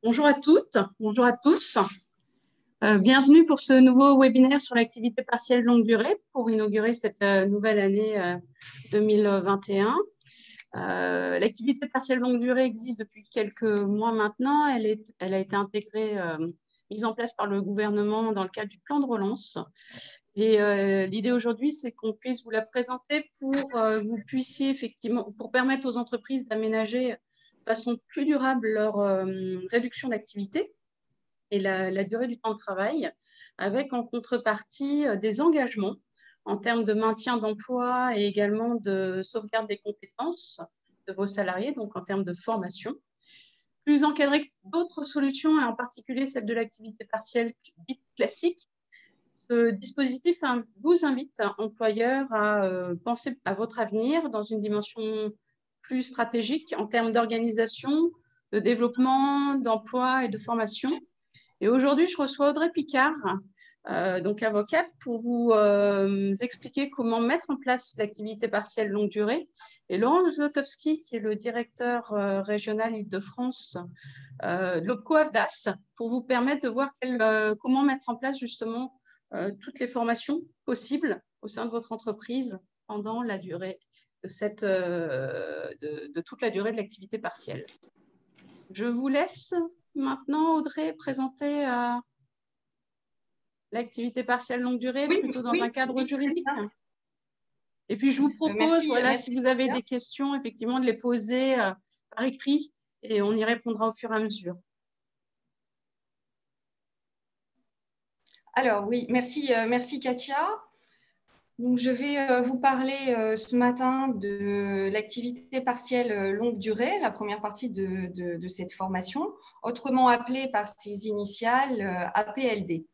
Bonjour à toutes, bonjour à tous. Bienvenue pour ce nouveau webinaire sur l'activité partielle longue durée pour inaugurer cette nouvelle année 2021. L'activité partielle longue durée existe depuis quelques mois maintenant. Elle a été intégrée, mise en place par le gouvernement dans le cadre du plan de relance. Et l'idée aujourd'hui, c'est qu'on puisse vous la présenter pour que vous puissiez effectivement, pour permettre aux entreprises d'aménager de façon plus durable leur réduction d'activité et la durée du temps de travail, avec en contrepartie des engagements en termes de maintien d'emploi et également de sauvegarde des compétences de vos salariés, donc en termes de formation. Plus encadré que d'autres solutions, et en particulier celle de l'activité partielle dite classique, ce dispositif vous invite, employeurs, à penser à votre avenir dans une dimension plus stratégique en termes d'organisation, de développement, d'emploi et de formation. Et aujourd'hui, je reçois Audrey Picard, donc avocate, pour vous expliquer comment mettre en place l'activité partielle longue durée. Et Laurent Zlotowski, qui est le directeur régional Île-de-France de l'OPCO AFDAS, pour vous permettre de voir comment mettre en place justement toutes les formations possibles au sein de votre entreprise pendant la durée de toute la durée de l'activité partielle. Je vous laisse maintenant, Audrey, présenter l'activité partielle longue durée, plutôt dans un cadre juridique. Et puis, je vous propose, si vous avez des questions, effectivement, de les poser par écrit et on y répondra au fur et à mesure. Alors oui, merci Katia. Donc, je vais vous parler ce matin de l'activité partielle longue durée, la première partie de cette formation, autrement appelée par ses initiales APLD.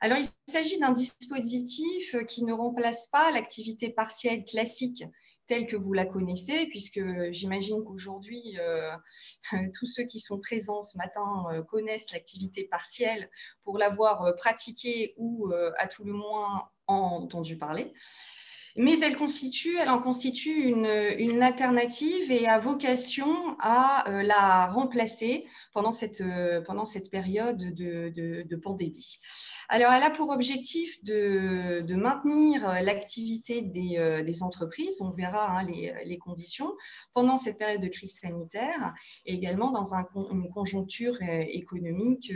Alors, il s'agit d'un dispositif qui ne remplace pas l'activité partielle classique telle que vous la connaissez, puisque j'imagine qu'aujourd'hui, tous ceux qui sont présents ce matin connaissent l'activité partielle pour l'avoir pratiquée ou à tout le moins entendu parler. Mais elle en constitue une alternative et a vocation à la remplacer pendant cette période de pandémie. Alors, elle a pour objectif de maintenir l'activité des entreprises, on verra les conditions, pendant cette période de crise sanitaire et également dans une conjoncture économique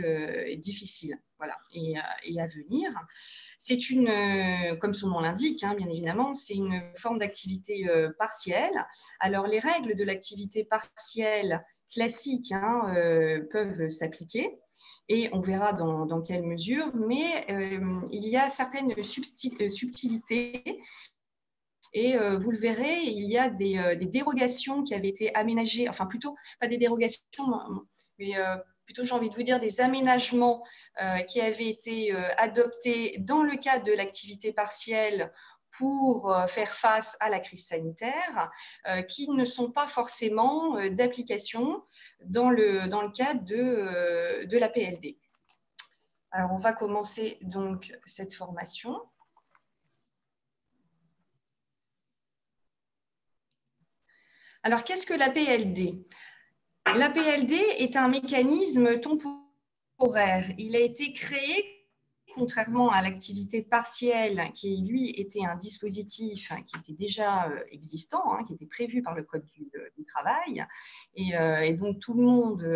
difficile. Voilà, et à venir. C'est comme son nom l'indique, bien évidemment, c'est une forme d'activité partielle. Alors, les règles de l'activité partielle classique peuvent s'appliquer. Et on verra dans quelle mesure, mais il y a certaines subtilités. Et vous le verrez, il y a des dérogations qui avaient été aménagées, enfin plutôt, pas des dérogations, mais plutôt j'ai envie de vous dire des aménagements qui avaient été adoptés dans le cadre de l'activité partielle pour faire face à la crise sanitaire, qui ne sont pas forcément d'application dans le cadre de la PLD. Alors, on va commencer donc cette formation. Alors, qu'est-ce que la PLD ? La PLD est un mécanisme temporaire. Il a été créé, contrairement à l'activité partielle, qui lui était un dispositif qui était déjà existant, qui était prévu par le Code du travail, et donc tout le monde,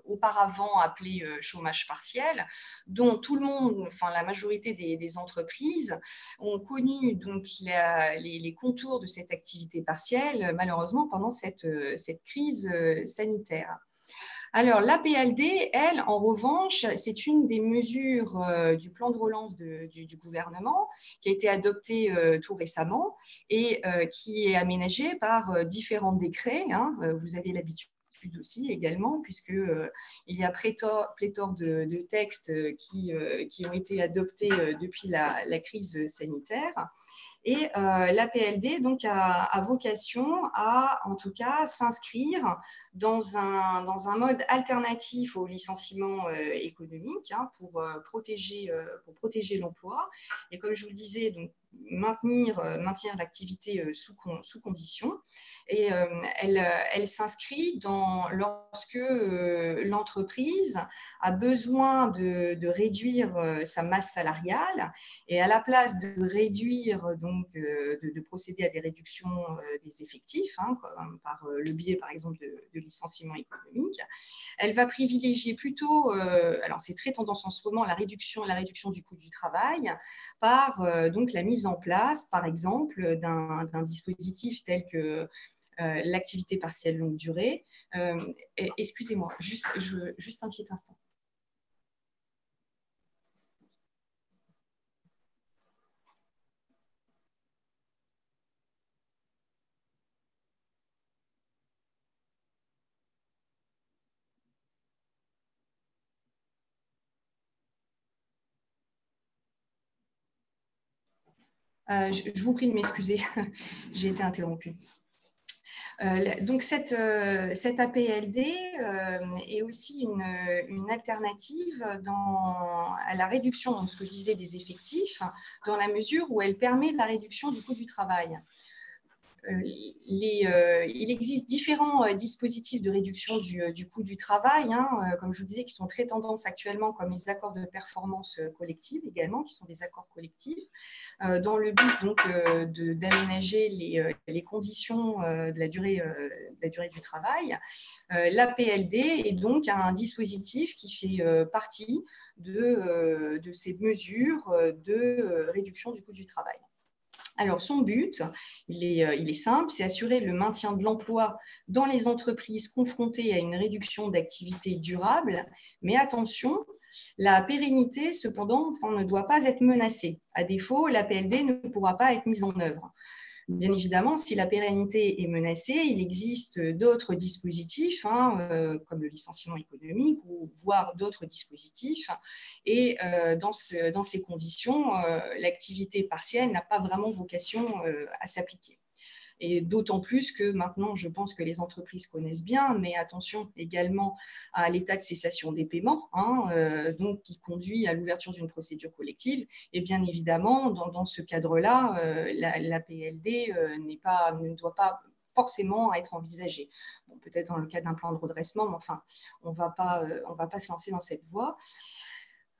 auparavant appelé chômage partiel, dont tout le monde, la majorité des entreprises ont connu donc les contours de cette activité partielle, malheureusement pendant cette crise sanitaire. Alors, la PLD, elle, en revanche, c'est une des mesures du plan de relance du gouvernement qui a été adoptée tout récemment et qui est aménagée par différents décrets. Vous avez l'habitude aussi également, puisqu'il y a pléthore de textes qui ont été adoptés depuis la crise sanitaire. Et l'APLD donc, a vocation à, en tout cas, s'inscrire dans un mode alternatif au licenciement économique pour protéger l'emploi. Et comme je vous le disais, donc, maintenir l'activité sous condition. Et elle s'inscrit lorsque l'entreprise a besoin de réduire sa masse salariale, et à la place de réduire, donc de procéder à des réductions des effectifs, par le biais par exemple de licenciements économiques, elle va privilégier plutôt, alors c'est très tendance en ce moment, la réduction du coût du travail par donc la mise en place, par exemple, d'un dispositif tel que l'activité partielle longue durée. Excusez-moi, juste un petit instant. Je vous prie de m'excuser, j'ai été interrompue. Donc, cette APLD est aussi une alternative à la réduction, donc ce que je disais, des effectifs, dans la mesure où elle permet la réduction du coût du travail. Il existe différents dispositifs de réduction du coût du travail, comme je vous disais, qui sont très tendance actuellement, comme les accords de performance collective également, qui sont des accords collectifs, dans le but donc d'aménager les conditions de la durée du travail. L'APLD est donc un dispositif qui fait partie de ces mesures de réduction du coût du travail. Alors, son but, il est simple, c'est assurer le maintien de l'emploi dans les entreprises confrontées à une réduction d'activité durable. Mais attention, la pérennité, cependant, ne doit pas être menacée. À défaut, l'APLD ne pourra pas être mise en œuvre. Bien évidemment, si la pérennité est menacée, il existe d'autres dispositifs, comme le licenciement économique, ou voire d'autres dispositifs. Et dans ces conditions, l'activité partielle n'a pas vraiment vocation à s'appliquer. Et d'autant plus que maintenant, je pense que les entreprises connaissent bien, mais attention également à l'état de cessation des paiements, donc qui conduit à l'ouverture d'une procédure collective. Et bien évidemment, dans ce cadre-là, la PLD ne doit pas forcément être envisagée. Bon, peut-être dans le cas d'un plan de redressement, mais enfin, on ne va pas se lancer dans cette voie.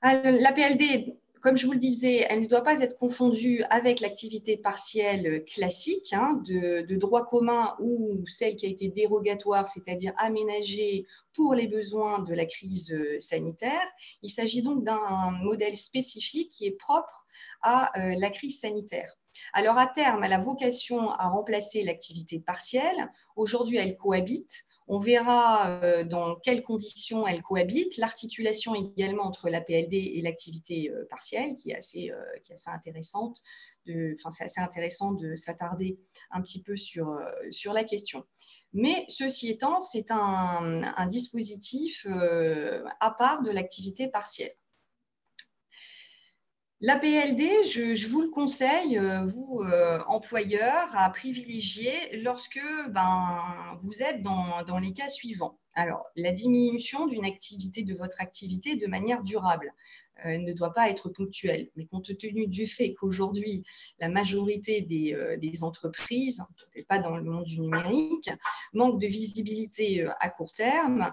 La PLD, comme je vous le disais, elle ne doit pas être confondue avec l'activité partielle classique de droit commun ou celle qui a été dérogatoire, c'est-à-dire aménagée pour les besoins de la crise sanitaire. Il s'agit donc d'un modèle spécifique qui est propre à la crise sanitaire. Alors, à terme, elle a vocation à remplacer l'activité partielle. Aujourd'hui, elle cohabite. On verra dans quelles conditions elles cohabitent, l'articulation également entre la PLD et l'activité partielle, qui est assez intéressante. C'est assez intéressant de s'attarder un petit peu sur la question. Mais ceci étant, c'est un dispositif à part de l'activité partielle. La PLD, je vous le conseille, vous, employeurs, à privilégier lorsque vous êtes dans les cas suivants. Alors, la diminution de votre activité de manière durable ne doit pas être ponctuelle, mais compte tenu du fait qu'aujourd'hui, la majorité des entreprises, peut-être pas dans le monde du numérique, manquent de visibilité à court terme.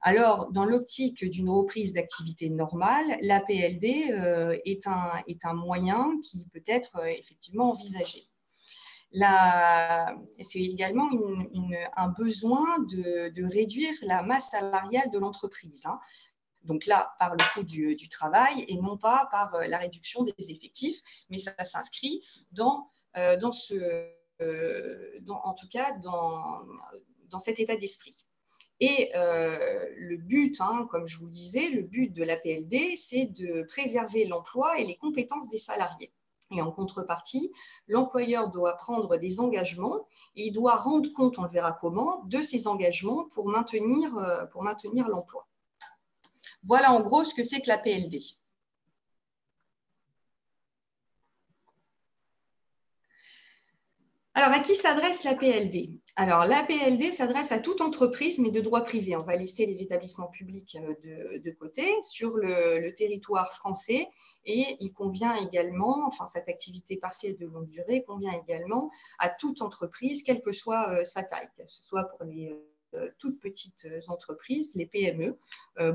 Alors, dans l'optique d'une reprise d'activité normale, la PLD est un moyen qui peut être effectivement envisagé. C'est également un besoin de réduire la masse salariale de l'entreprise. Donc là, par le coût du travail et non pas par la réduction des effectifs, mais ça s'inscrit dans cet état d'esprit. Et le but, comme je vous le disais, le but de la PLD, c'est de préserver l'emploi et les compétences des salariés. Et en contrepartie, l'employeur doit prendre des engagements et il doit rendre compte, on le verra comment, de ces engagements pour maintenir l'emploi. Voilà en gros ce que c'est que la PLD. Alors, à qui s'adresse l'APLD? Alors, l'APLD s'adresse à toute entreprise, mais de droit privé. On va laisser les établissements publics de côté sur le territoire français. Et il convient également, enfin, cette activité partielle de longue durée convient également à toute entreprise, quelle que soit sa taille, que ce soit pour les toutes petites entreprises, les PME.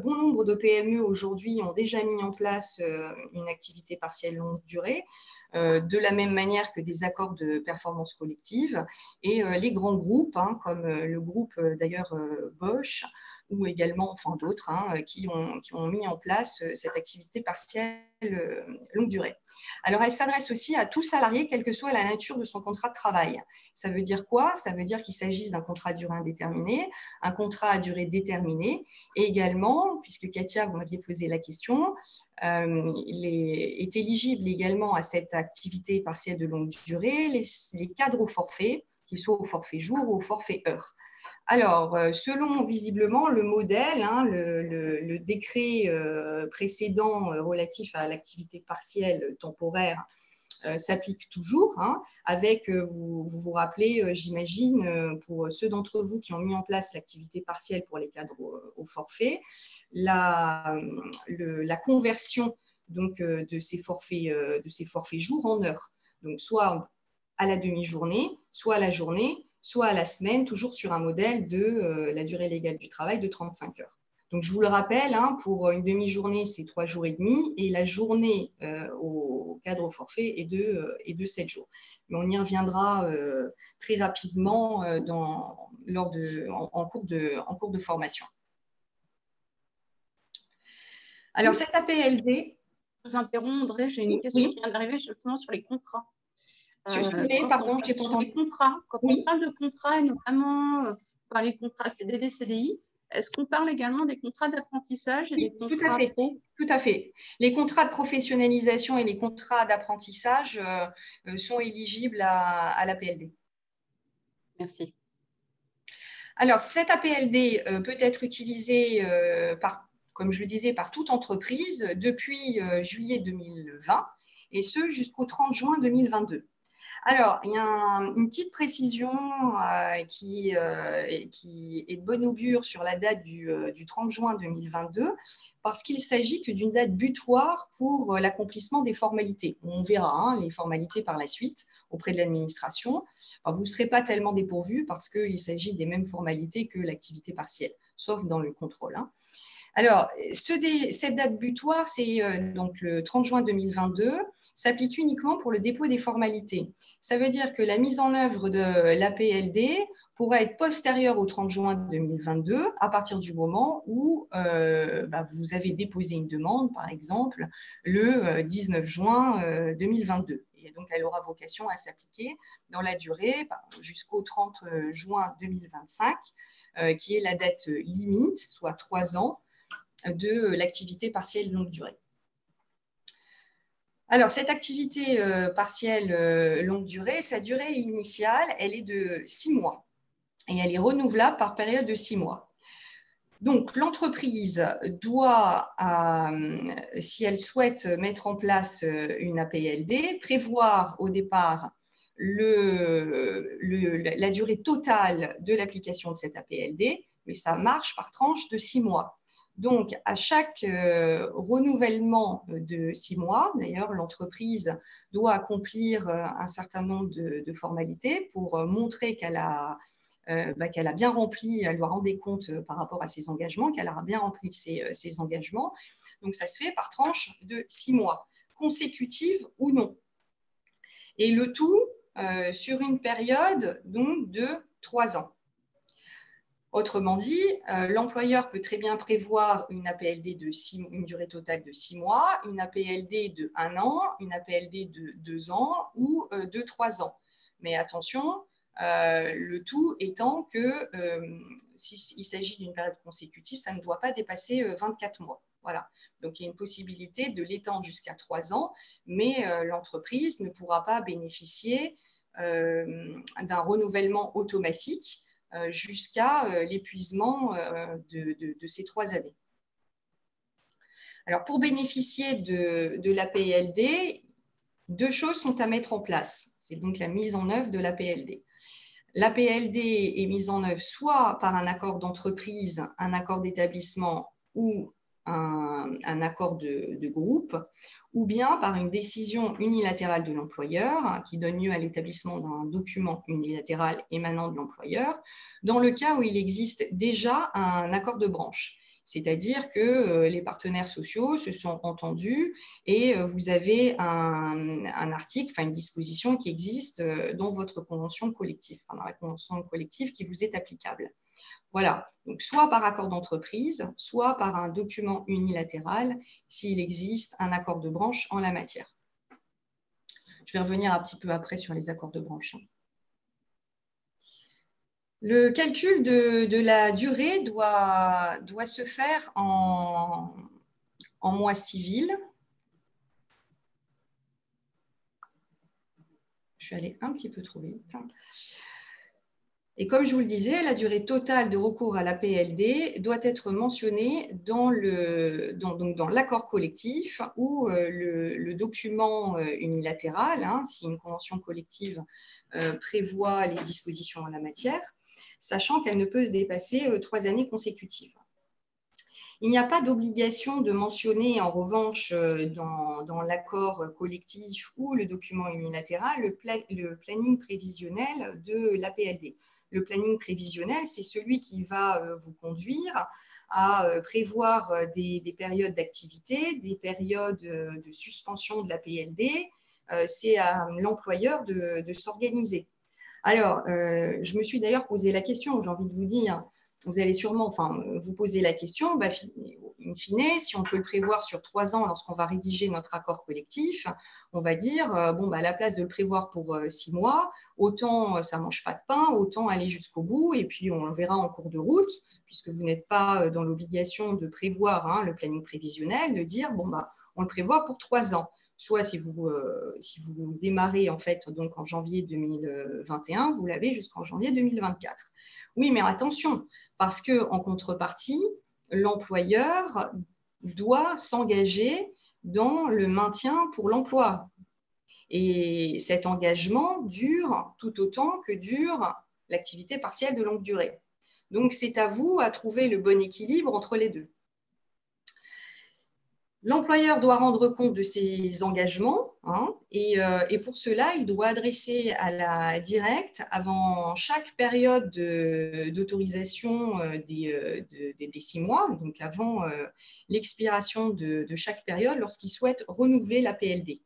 Bon nombre de PME aujourd'hui ont déjà mis en place une activité partielle longue durée, de la même manière que des accords de performance collective. Et les grands groupes, hein, comme le groupe d'ailleurs Bosch, ou également enfin, d'autres qui ont mis en place cette activité partielle longue durée. Alors, elle s'adresse aussi à tout salarié, quelle que soit la nature de son contrat de travail. Ça veut dire quoi? Ça veut dire qu'il s'agisse d'un contrat à durée indéterminée, un contrat à durée déterminée, et également, puisque Katia, vous m'aviez posé la question, est éligible également à cette activité partielle de longue durée les cadres au forfait, qu'ils soient au forfait jour ou au forfait heure. Alors, selon visiblement le modèle, le décret précédent relatif à l'activité partielle temporaire s'applique toujours, avec, vous vous rappelez, j'imagine, pour ceux d'entre vous qui ont mis en place l'activité partielle pour les cadres au forfait, la conversion donc, de ces forfaits jours en heures. Donc, soit à la demi-journée, soit à la journée, soit à la semaine, toujours sur un modèle de la durée légale du travail de 35 heures. Donc, je vous le rappelle, pour une demi-journée, c'est 3 jours et demi, et la journée au cadre au forfait est de 7 jours. Mais on y reviendra très rapidement en cours de formation. Alors, cette APLD… Je vous interromps, André, j'ai une question qui vient d'arriver justement sur les contrats. Sur les contrats, quand on parle de contrats, et notamment par les contrats CDD, CDI, est-ce qu'on parle également des contrats d'apprentissage et des contrats pro? Tout à fait. Les contrats de professionnalisation et les contrats d'apprentissage sont éligibles à l'APLD. Merci. Alors, cette APLD peut être utilisée comme je le disais, par toute entreprise depuis juillet 2020 et ce jusqu'au 30 juin 2022. Alors, il y a une petite précision qui est de bon augure sur la date du 30 juin 2022, parce qu'il s'agit que d'une date butoir pour l'accomplissement des formalités. On verra les formalités par la suite auprès de l'administration. Vous ne serez pas tellement dépourvus parce qu'il s'agit des mêmes formalités que l'activité partielle, sauf dans le contrôle. Alors, cette date butoir, c'est donc le 30 juin 2022, s'applique uniquement pour le dépôt des formalités. Ça veut dire que la mise en œuvre de l'APLD pourra être postérieure au 30 juin 2022 à partir du moment où vous avez déposé une demande, par exemple, le 19 juin 2022. Et donc, elle aura vocation à s'appliquer dans la durée jusqu'au 30 juin 2025, qui est la date limite, soit 3 ans, de l'activité partielle longue durée. Alors, cette activité partielle longue durée, sa durée initiale, elle est de 6 mois et elle est renouvelable par période de 6 mois. Donc, l'entreprise doit, si elle souhaite mettre en place une APLD, prévoir au départ la durée totale de l'application de cette APLD, mais ça marche par tranche de 6 mois. Donc, à chaque renouvellement de 6 mois, d'ailleurs, l'entreprise doit accomplir un certain nombre de formalités pour montrer qu'elle a bien rempli, elle doit rendre des comptes par rapport à ses engagements, qu'elle aura bien rempli ses engagements. Donc, ça se fait par tranche de 6 mois, consécutives ou non. Et le tout sur une période donc, de 3 ans. Autrement dit, l'employeur peut très bien prévoir une APLD une durée totale de 6 mois, une APLD de 1 an, une APLD de 2 ans ou de 3 ans. Mais attention, le tout étant que s'il s'agit d'une période consécutive, ça ne doit pas dépasser 24 mois. Voilà. Donc, il y a une possibilité de l'étendre jusqu'à 3 ans, mais l'entreprise ne pourra pas bénéficier d'un renouvellement automatique jusqu'à l'épuisement de ces 3 années. Alors, pour bénéficier de l'APLD, 2 choses sont à mettre en place. C'est donc la mise en œuvre de l'APLD. L'APLD est mise en œuvre soit par un accord d'entreprise, un accord d'établissement ou un accord de groupe, ou bien par une décision unilatérale de l'employeur qui donne lieu à l'établissement d'un document unilatéral émanant de l'employeur, dans le cas où il existe déjà un accord de branche. C'est-à-dire que les partenaires sociaux se sont entendus et vous avez un article, enfin une disposition qui existe dans votre convention collective, dans la convention collective qui vous est applicable. Voilà, donc soit par accord d'entreprise, soit par un document unilatéral s'il existe un accord de branche en la matière. Je vais revenir un petit peu après sur les accords de branche. Le calcul de la durée doit se faire en mois civils. Je suis allée un petit peu trop vite. Et comme je vous le disais, la durée totale de recours à l'APLD doit être mentionnée dans l'accord collectif ou le document unilatéral, si une convention collective prévoit les dispositions en la matière, sachant qu'elle ne peut dépasser 3 années consécutives. Il n'y a pas d'obligation de mentionner en revanche dans l'accord collectif ou le document unilatéral le planning prévisionnel de l'APLD. Le planning prévisionnel, c'est celui qui va vous conduire à prévoir des périodes d'activité, des périodes de suspension de l'APLD. C'est à l'employeur de s'organiser. Alors, je me suis d'ailleurs posé la question, j'ai envie de vous dire, vous allez sûrement vous poser la question, in fine, si on peut le prévoir sur 3 ans lorsqu'on va rédiger notre accord collectif, on va dire, à la place de le prévoir pour 6 mois, autant ça ne mange pas de pain, autant aller jusqu'au bout, et puis on le verra en cours de route, puisque vous n'êtes pas dans l'obligation de prévoir le planning prévisionnel, de dire, on le prévoit pour 3 ans. Soit si vous démarrez en fait donc en janvier 2021, vous l'avez jusqu'en janvier 2024. Oui, mais attention, parce qu'en contrepartie, l'employeur doit s'engager dans le maintien pour l'emploi. Et cet engagement dure tout autant que dure l'activité partielle de longue durée. Donc, c'est à vous à trouver le bon équilibre entre les deux. L'employeur doit rendre compte de ses engagements et pour cela, il doit adresser à la directe, avant chaque période d'autorisation des 6 mois, donc avant l'expiration de chaque période, lorsqu'il souhaite renouveler la PLD.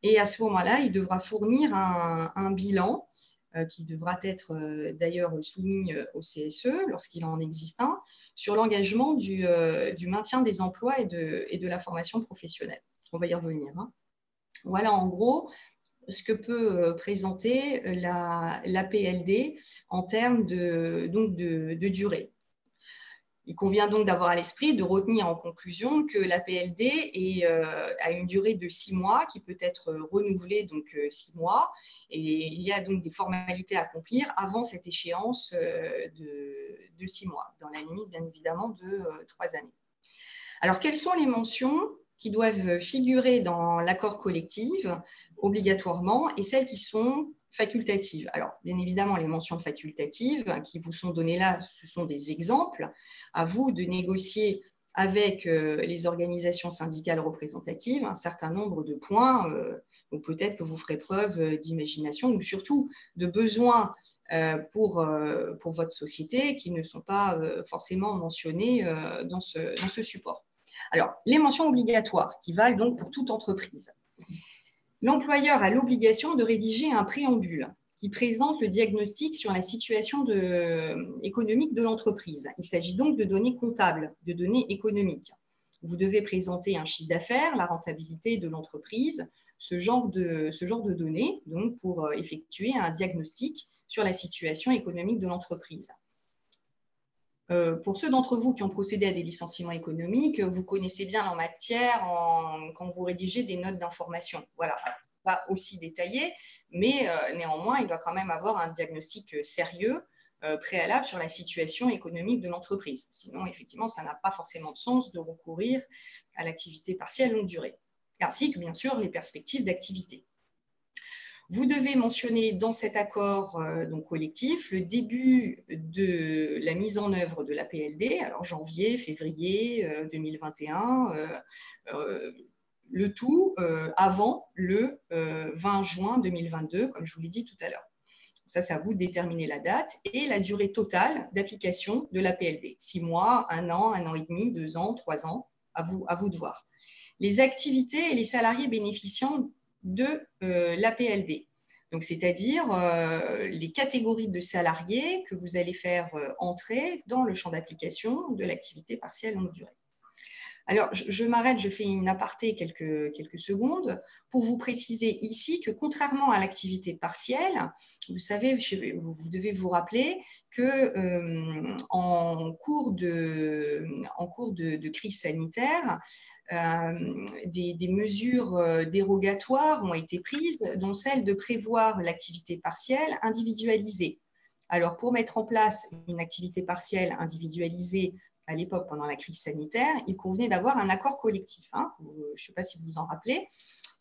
Et à ce moment-là, il devra fournir un bilan qui devra être d'ailleurs soumis au CSE lorsqu'il en existe un, sur l'engagement du maintien des emplois et de la formation professionnelle. On va y revenir. Voilà en gros ce que peut présenter la PLD en termes de durée. Il convient donc d'avoir à l'esprit de retenir en conclusion que la PLD a une durée de 6 mois qui peut être renouvelée donc 6 mois et il y a donc des formalités à accomplir avant cette échéance de 6 mois, dans la limite bien évidemment de 3 années. Alors, quelles sont les mentions qui doivent figurer dans l'accord collectif obligatoirement et celles qui sont facultatives? Alors, bien évidemment, les mentions facultatives qui vous sont données là, ce sont des exemples. À vous de négocier avec les organisations syndicales représentatives un certain nombre de points, ou peut-être que vous ferez preuve d'imagination ou surtout de besoins pour votre société qui ne sont pas forcément mentionnés dans ce support. Alors, les mentions obligatoires qui valent donc pour toute entreprise. L'employeur a l'obligation de rédiger un préambule qui présente le diagnostic sur la situation économique de l'entreprise. Il s'agit donc de données comptables, de données économiques. Vous devez présenter un chiffre d'affaires, la rentabilité de l'entreprise, ce genre de données donc pour effectuer un diagnostic sur la situation économique de l'entreprise. Pour ceux d'entre vous qui ont procédé à des licenciements économiques, vous connaissez bien en matière quand vous rédigez des notes d'information. Voilà, ce n'est pas aussi détaillé, mais néanmoins, il doit quand même avoir un diagnostic sérieux préalable sur la situation économique de l'entreprise. Sinon, effectivement, ça n'a pas forcément de sens de recourir à l'activité partielle longue durée, ainsi que bien sûr les perspectives d'activité. Vous devez mentionner dans cet accord donc collectif le début de la mise en œuvre de la PLD, alors janvier, février 2021, le tout avant le 20 juin 2022, comme je vous l'ai dit tout à l'heure. Ça, c'est à vous de déterminer la date et la durée totale d'application de la PLD. 6 mois, 1 an et demi, 2 ans, 3 ans, à vous de voir. Les activités et les salariés bénéficiant de la PLD. Donc, c'est-à-dire les catégories de salariés que vous allez faire entrer dans le champ d'application de l'activité partielle longue durée. Alors, je m'arrête, je fais une aparté quelques secondes pour vous préciser ici que contrairement à l'activité partielle, vous savez, vous devez vous rappeler que en cours de crise sanitaire, des mesures dérogatoires ont été prises, dont celle de prévoir l'activité partielle individualisée. Alors, pour mettre en place une activité partielle individualisée à l'époque, pendant la crise sanitaire, il convenait d'avoir un accord collectif. Hein, je ne sais pas si vous vous en rappelez.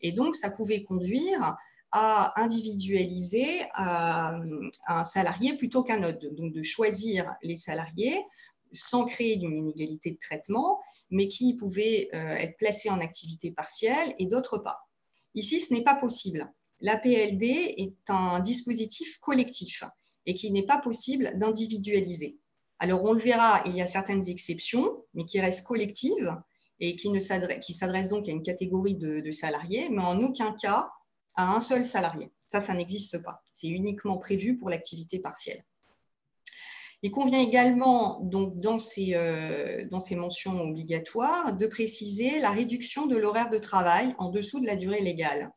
Et donc, ça pouvait conduire à individualiser un salarié plutôt qu'un autre. Donc, de choisir les salariés sans créer une inégalité de traitement, mais qui pouvaient être placés en activité partielle et d'autres pas. Ici, ce n'est pas possible. La PLD est un dispositif collectif et qu'il n'est pas possible d'individualiser. Alors, on le verra, il y a certaines exceptions, mais qui restent collectives et qui s'adressent donc à une catégorie de salariés, mais en aucun cas à un seul salarié. Ça n'existe pas. C'est uniquement prévu pour l'activité partielle. Il convient également, donc, dans ces mentions obligatoires, de préciser la réduction de l'horaire de travail en dessous de la durée légale.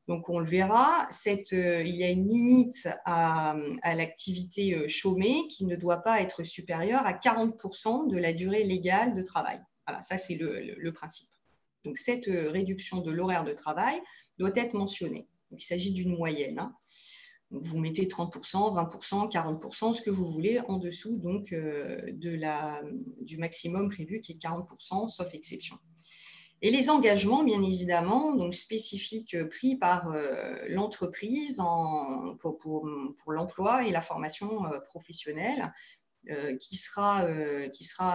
Donc, on le verra, il y a une limite à l'activité chômée qui ne doit pas être supérieure à 40% de la durée légale de travail. Voilà, ça, c'est le principe. Donc, cette réduction de l'horaire de travail doit être mentionnée. Donc, il s'agit d'une moyenne. Hein. Donc, vous mettez 30%, 20%, 40%, ce que vous voulez, en dessous donc, du maximum prévu qui est 40%, sauf exception. Et les engagements, bien évidemment, donc spécifiques pris par l'entreprise pour l'emploi et la formation professionnelle, qui sera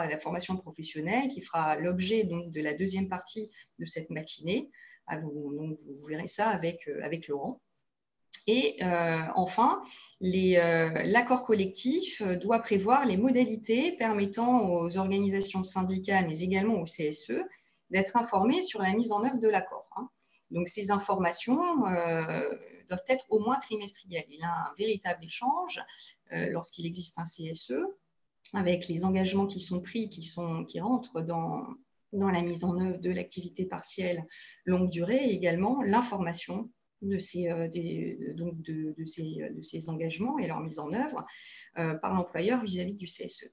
la formation professionnelle, qui fera l'objet donc de la deuxième partie de cette matinée. Donc, vous verrez ça avec Laurent. Et enfin, l'accord collectif doit prévoir les modalités permettant aux organisations syndicales, mais également au CSE, d'être informés sur la mise en œuvre de l'accord. Hein. Donc, ces informations doivent être au moins trimestrielles. Il y a un véritable échange lorsqu'il existe un CSE avec les engagements qui sont pris, qui rentrent dans la mise en œuvre de l'activité partielle longue durée et également l'information de ces engagements et leur mise en œuvre par l'employeur vis-à-vis du CSE.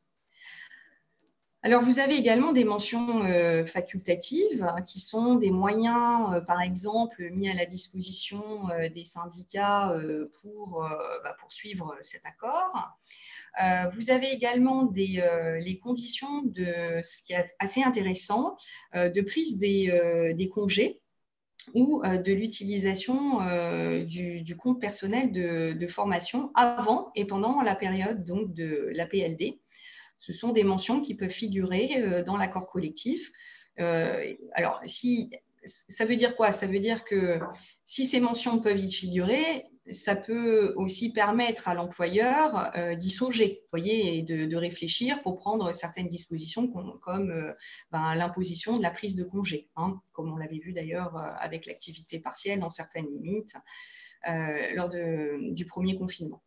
Alors, vous avez également des mentions facultatives qui sont des moyens, par exemple, mis à la disposition des syndicats pour poursuivre cet accord. Vous avez également les conditions ce qui est assez intéressant, de prise des congés ou de l'utilisation du compte personnel de formation avant et pendant la période donc, de la PLD. Ce sont des mentions qui peuvent figurer dans l'accord collectif. Alors, ça veut dire quoi? Ça veut dire que si ces mentions peuvent y figurer, ça peut aussi permettre à l'employeur d'y songer, voyez, et de réfléchir pour prendre certaines dispositions comme l'imposition de la prise de congé, hein, comme on l'avait vu d'ailleurs avec l'activité partielle dans certaines limites lors du premier confinement.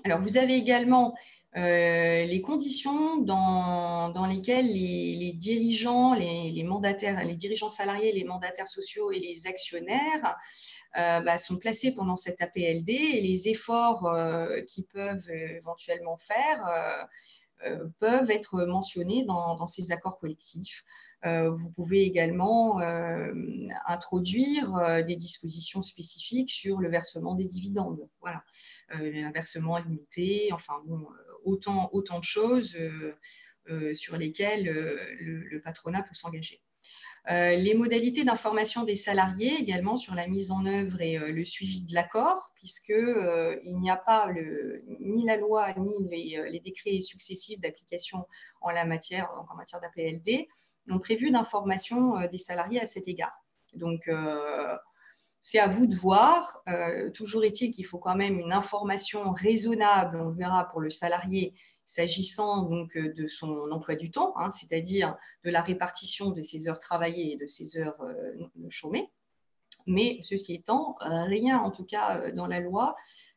Alors, vous avez également les conditions dans lesquelles les dirigeants, les mandataires, les dirigeants salariés, les mandataires sociaux et les actionnaires sont placés pendant cette APLD et les efforts qu'ils peuvent éventuellement faire peuvent être mentionnés dans ces accords collectifs. Vous pouvez également introduire des dispositions spécifiques sur le versement des dividendes. Voilà, un versement limité, enfin bon, autant de choses sur lesquelles le patronat peut s'engager. Les modalités d'information des salariés également sur la mise en œuvre et le suivi de l'accord, puisqu'il n'y a pas ni la loi ni les décrets successifs d'application en matière d'APLD n'ont prévu d'information des salariés à cet égard. Donc, c'est à vous de voir. Toujours est-il qu'il faut quand même une information raisonnable, on verra, pour le salarié, s'agissant donc de son emploi du temps, hein, c'est-à-dire de la répartition de ses heures travaillées et de ses heures chômées. Mais ceci étant, rien, en tout cas dans la loi,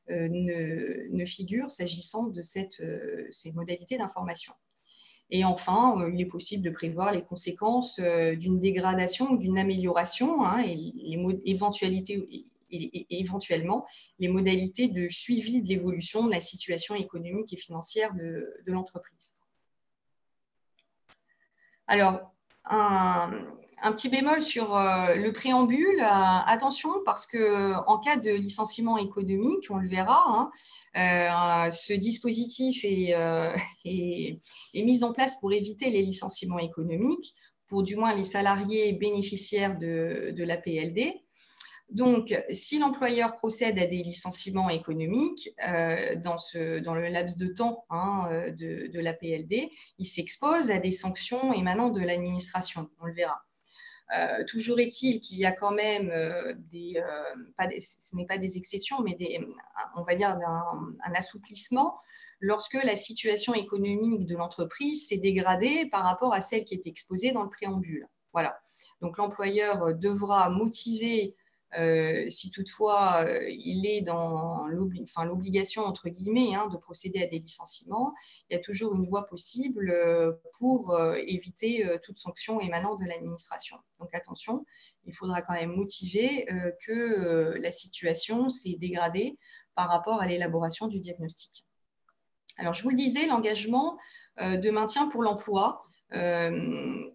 ne figure s'agissant de ces modalités d'information. Et enfin, il est possible de prévoir les conséquences d'une dégradation ou d'une amélioration, hein, et éventuellement les modalités de suivi de l'évolution de la situation économique et financière de l'entreprise. Alors, un petit bémol sur le préambule, attention, parce qu'en cas de licenciement économique, on le verra, hein, ce dispositif est mis en place pour éviter les licenciements économiques, pour du moins les salariés bénéficiaires de l'APLD. Donc, si l'employeur procède à des licenciements économiques dans le laps de temps, hein, de l'APLD, il s'expose à des sanctions émanant de l'administration, on le verra. Toujours est-il qu'il y a quand même ce n'est pas des exceptions, mais on va dire un assouplissement lorsque la situation économique de l'entreprise s'est dégradée par rapport à celle qui est exposée dans le préambule. Voilà. Donc, l'employeur devra motiver si toutefois il est dans l'obligation, entre guillemets, hein, de procéder à des licenciements, il y a toujours une voie possible pour éviter toute sanction émanant de l'administration. Donc attention, il faudra quand même motiver que la situation s'est dégradée par rapport à l'élaboration du diagnostic. Alors, je vous le disais, l'engagement de maintien pour l'emploi.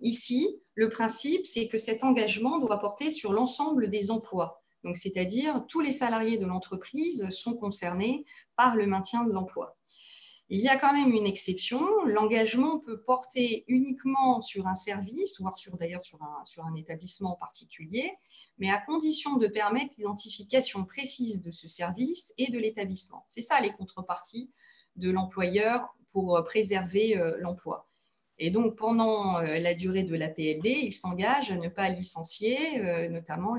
Ici, le principe, c'est que cet engagement doit porter sur l'ensemble des emplois. Donc, c'est-à-dire, tous les salariés de l'entreprise sont concernés par le maintien de l'emploi. Il y a quand même une exception. L'engagement peut porter uniquement sur un service, voire d'ailleurs sur un établissement particulier, mais à condition de permettre l'identification précise de ce service et de l'établissement. C'est ça les contreparties de l'employeur pour préserver l'emploi. Et donc, pendant la durée de l'APLD, il s'engage à ne pas licencier, notamment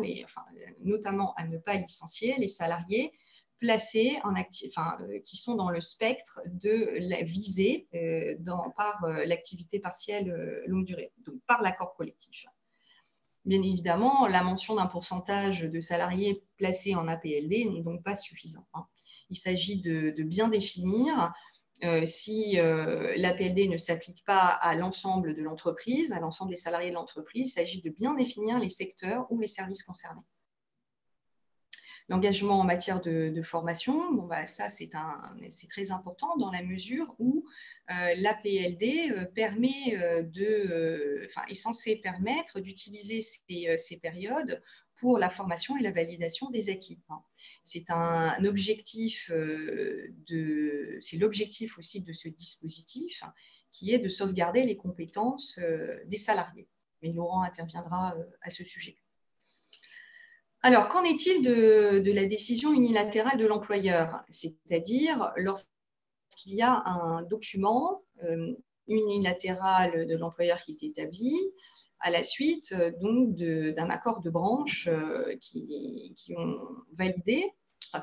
à ne pas licencier les salariés placés qui sont dans le spectre de la visée par l'activité partielle longue durée, donc par l'accord collectif. Bien évidemment, la mention d'un pourcentage de salariés placés en APLD n'est donc pas suffisant, hein. Il s'agit de bien définir si l'APLD ne s'applique pas à l'ensemble de l'entreprise, à l'ensemble des salariés de l'entreprise, il s'agit de bien définir les secteurs ou les services concernés. L'engagement en matière de formation, ça c'est très important dans la mesure où l'APLD est censé permettre d'utiliser ces périodes pour la formation et la validation des équipes. C'est l'objectif aussi de ce dispositif qui est de sauvegarder les compétences des salariés. Mais Laurent interviendra à ce sujet. Alors, qu'en est-il de la décision unilatérale de l'employeur? C'est-à-dire lorsqu'il y a un document unilatéral de l'employeur qui est établi à la suite donc d'un accord de branche qui ont validé,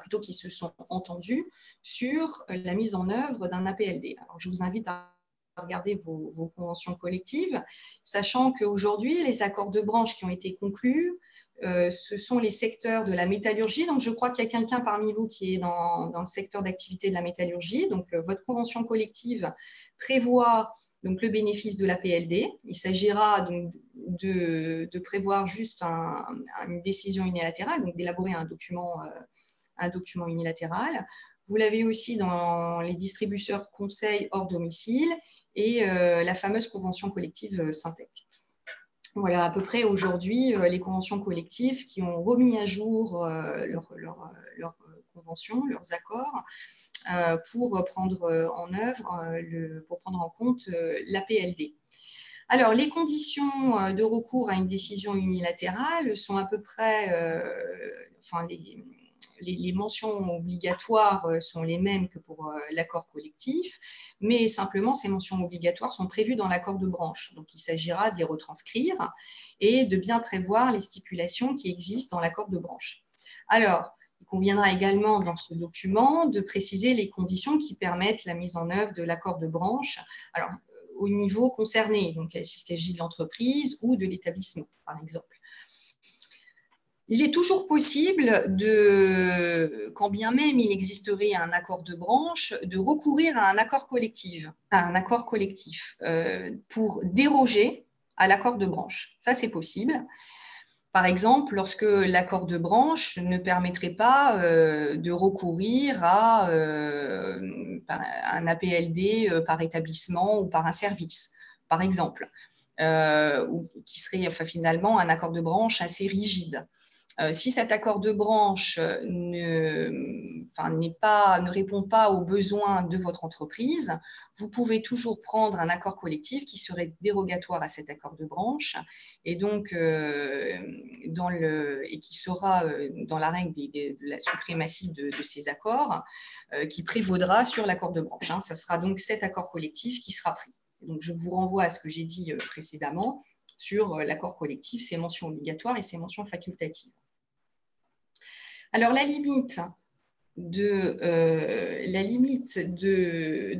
plutôt qui se sont entendus sur la mise en œuvre d'un APLD. Alors, je vous invite à regarder vos conventions collectives, sachant qu'aujourd'hui, les accords de branche qui ont été conclus, ce sont les secteurs de la métallurgie. Donc, je crois qu'il y a quelqu'un parmi vous qui est dans le secteur d'activité de la métallurgie. Donc, votre convention collective prévoit donc, le bénéfice de l'APLD. Il s'agira donc de prévoir juste une décision unilatérale, donc d'élaborer un document unilatéral. Vous l'avez aussi dans les distributeurs conseils hors domicile et la fameuse convention collective Syntec. Voilà à peu près aujourd'hui les conventions collectives qui ont remis à jour leurs conventions, leurs accords, pour prendre en compte l'APLD. Alors, les conditions de recours à une décision unilatérale sont à peu près, enfin, les mentions obligatoires sont les mêmes que pour l'accord collectif, mais simplement ces mentions obligatoires sont prévues dans l'accord de branche. Donc, il s'agira de les retranscrire et de bien prévoir les stipulations qui existent dans l'accord de branche. Alors, il conviendra également dans ce document de préciser les conditions qui permettent la mise en œuvre de l'accord de branche. Alors, au niveau concerné, donc s'il s'agit de l'entreprise ou de l'établissement, par exemple. Il est toujours possible, quand bien même il existerait un accord de branche, de recourir à un accord collectif, pour déroger à l'accord de branche. Ça, c'est possible. Par exemple, lorsque l'accord de branche ne permettrait pas de recourir à un APLD par établissement ou par un service, par exemple, qui serait finalement un accord de branche assez rigide. Si cet accord de branche ne répond pas aux besoins de votre entreprise, vous pouvez toujours prendre un accord collectif qui serait dérogatoire à cet accord de branche et donc qui sera dans la règle de la suprématie de ces accords qui prévaudra sur l'accord de branche. Ça sera donc cet accord collectif qui sera pris. Donc, je vous renvoie à ce que j'ai dit précédemment sur l'accord collectif, ses mentions obligatoires et ses mentions facultatives. Alors, la limite de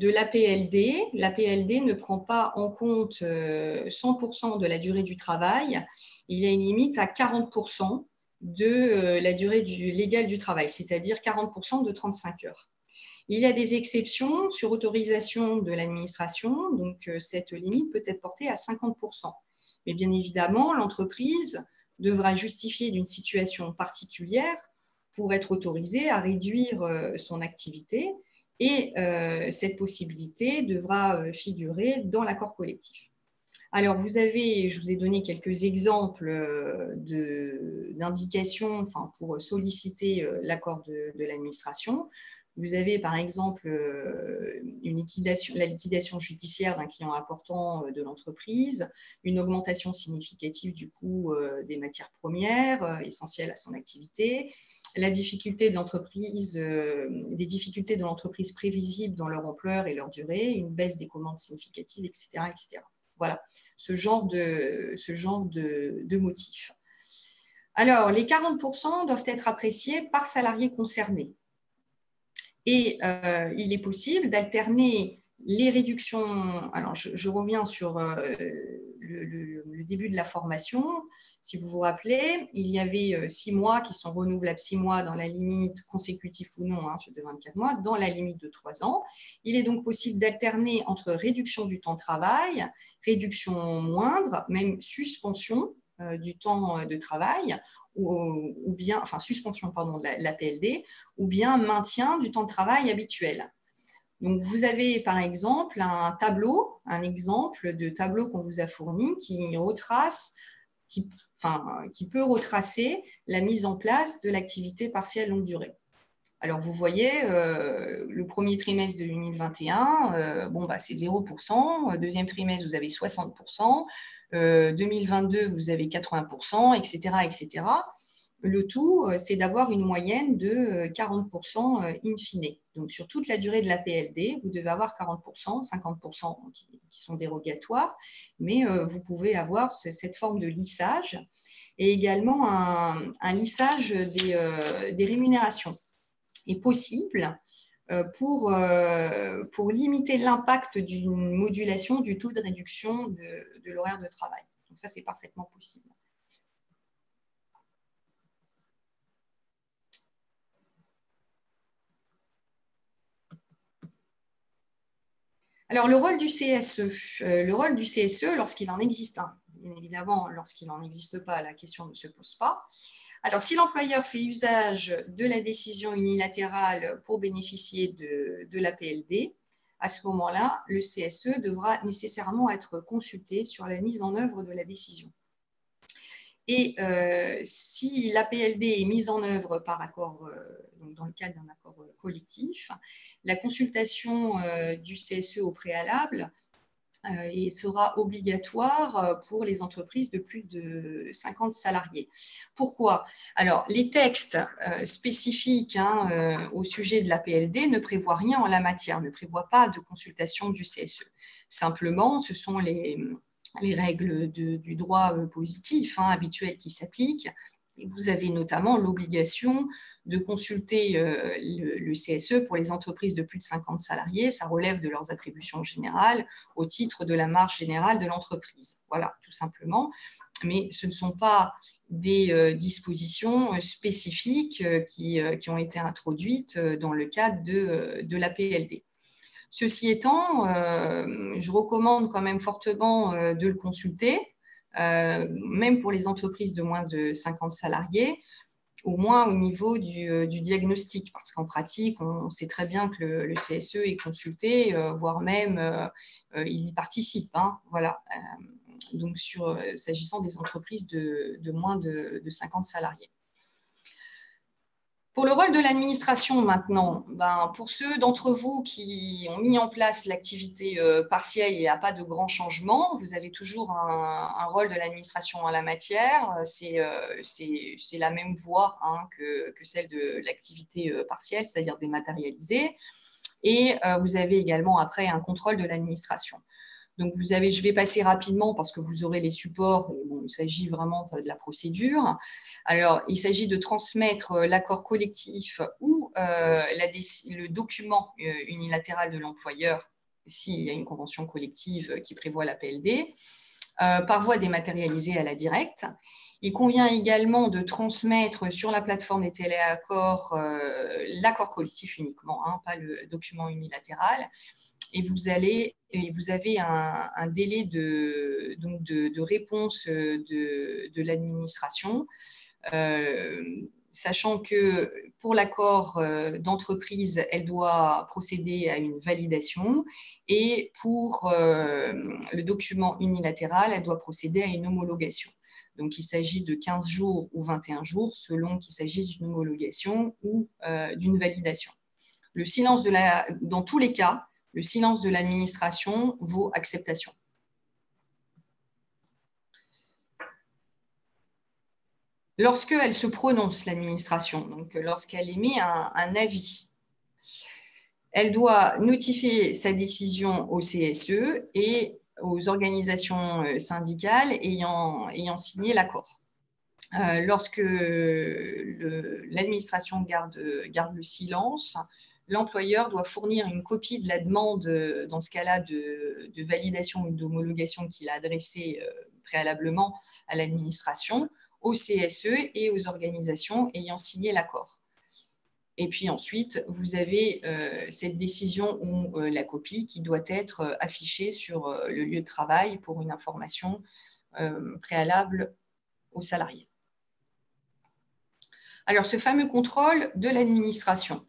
l'APLD ne prend pas en compte 100% de la durée du travail. Il y a une limite à 40% de la durée légale du travail, c'est-à-dire 40% de 35 heures. Il y a des exceptions sur autorisation de l'administration, donc cette limite peut être portée à 50%. Mais bien évidemment, l'entreprise devra justifier d'une situation particulière pour être autorisée à réduire son activité et cette possibilité devra figurer dans l'accord collectif. Alors, je vous ai donné quelques exemples d'indications pour solliciter l'accord de l'administration. Vous avez par exemple la liquidation judiciaire d'un client important de l'entreprise, une augmentation significative du coût des matières premières essentielles à son activité, la difficulté de l'entreprise, des difficultés de l'entreprise prévisibles dans leur ampleur et leur durée, une baisse des commandes significatives, etc. etc. Voilà, ce genre de motifs. Alors, les 40% doivent être appréciés par salarié concerné. Et il est possible d'alterner les réductions. Alors, je reviens sur le début de la formation. Si vous vous rappelez, il y avait 6 mois qui sont renouvelables 6 mois dans la limite consécutive ou non, de 24 mois, dans la limite de 3 ans. Il est donc possible d'alterner entre réduction du temps de travail, réduction moindre, même suspension du temps de travail, ou bien, suspension de l'APLD, ou bien maintien du temps de travail habituel. Donc, vous avez par exemple un exemple de tableau qu'on vous a fourni qui peut retracer la mise en place de l'activité partielle longue durée. Alors, vous voyez, le premier trimestre de 2021, c'est 0%. Deuxième trimestre, vous avez 60%. 2022, vous avez 80%, etc., etc. Le tout, c'est d'avoir une moyenne de 40% in fine. Donc, sur toute la durée de la PLD, vous devez avoir 40%, 50% qui sont dérogatoires, mais vous pouvez avoir cette forme de lissage et également un lissage des rémunérations est possible pour limiter l'impact d'une modulation du taux de réduction de l'horaire de travail. Donc ça, c'est parfaitement possible. Alors, le rôle du CSE, lorsqu'il en existe un, bien évidemment, lorsqu'il n'en existe pas, la question ne se pose pas. Alors, si l'employeur fait usage de la décision unilatérale pour bénéficier de l'APLD, à ce moment-là, le CSE devra nécessairement être consulté sur la mise en œuvre de la décision. Et si l'APLD est mise en œuvre par accord, donc dans le cadre d'un accord collectif, la consultation du CSE au préalable et sera obligatoire pour les entreprises de plus de 50 salariés. Pourquoi? Alors, les textes spécifiques au sujet de la PLD ne prévoient rien en la matière, ne prévoient pas de consultation du CSE. Simplement, ce sont les règles du droit positif habituel qui s'appliquent. Vous avez notamment l'obligation de consulter le CSE pour les entreprises de plus de 50 salariés. Ça relève de leurs attributions générales au titre de la marge générale de l'entreprise. Voilà, tout simplement. Mais ce ne sont pas des dispositions spécifiques qui ont été introduites dans le cadre de la PLD. Ceci étant, je recommande quand même fortement de le consulter, même pour les entreprises de moins de 50 salariés, au moins au niveau du diagnostic, parce qu'en pratique, on sait très bien que le CSE est consulté, voire même il y participe. Voilà. Donc, s'agissant des entreprises de moins de 50 salariés. Pour le rôle de l'administration maintenant, pour ceux d'entre vous qui ont mis en place l'activité partielle, il n'y a pas de grands changements. Vous avez toujours un rôle de l'administration en la matière. C'est la même voie que celle de l'activité partielle, c'est-à-dire dématérialisée. Et vous avez également après un contrôle de l'administration. Donc, je vais passer rapidement parce que vous aurez les supports. Bon, il s'agit vraiment de la procédure. Alors, il s'agit de transmettre l'accord collectif ou le document unilatéral de l'employeur s'il y a une convention collective qui prévoit la PLD, par voie dématérialisée à la directe. Il convient également de transmettre sur la plateforme des téléaccords l'accord collectif uniquement, pas le document unilatéral. Et vous avez un délai de réponse de l'administration, sachant que pour l'accord d'entreprise, elle doit procéder à une validation et pour le document unilatéral, elle doit procéder à une homologation. Donc, il s'agit de 15 jours ou 21 jours selon qu'il s'agisse d'une homologation ou d'une validation. Dans tous les cas, le silence de l'administration vaut acceptation. Lorsqu'elle se prononce, l'administration, donc lorsqu'elle émet un avis, elle doit notifier sa décision au CSE et aux organisations syndicales ayant signé l'accord. Lorsque l'administration garde le silence, l'employeur doit fournir une copie de la demande, dans ce cas-là, de validation ou d'homologation qu'il a adressée préalablement à l'administration, au CSE et aux organisations ayant signé l'accord. Et puis ensuite, vous avez cette décision ou la copie qui doit être affichée sur le lieu de travail pour une information préalable aux salariés. Alors, ce fameux contrôle de l'administration.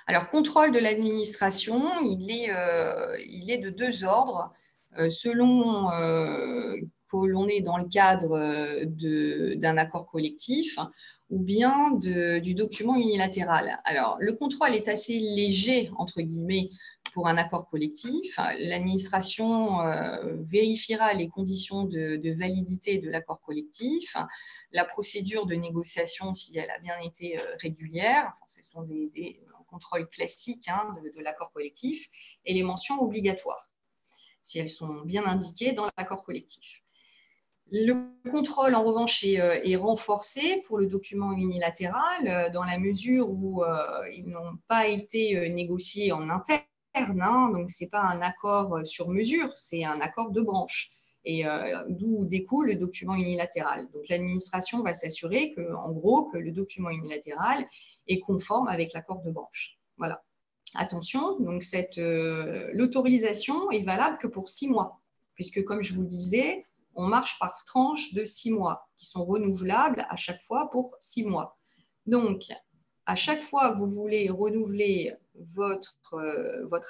Alors, contrôle de l'administration, il est de deux ordres, selon que l'on est dans le cadre d'un accord collectif ou bien du document unilatéral. Alors, le contrôle est assez léger, entre guillemets, pour un accord collectif. L'administration vérifiera les conditions de validité de l'accord collectif, la procédure de négociation si elle a bien été régulière, enfin, ce sont des contrôles classiques de l'accord collectif, et les mentions obligatoires, si elles sont bien indiquées dans l'accord collectif. Le contrôle, en revanche, est renforcé pour le document unilatéral dans la mesure où ils n'ont pas été négociés en interne, donc ce n'est pas un accord sur mesure, c'est un accord de branche. Et d'où découle le document unilatéral. Donc, l'administration va s'assurer que le document unilatéral est conforme avec l'accord de branche. Voilà. Attention, donc l'autorisation est valable que pour 6 mois, puisque, comme je vous le disais, on marche par tranches de 6 mois, qui sont renouvelables à chaque fois pour 6 mois. Donc, à chaque fois que vous voulez renouveler votre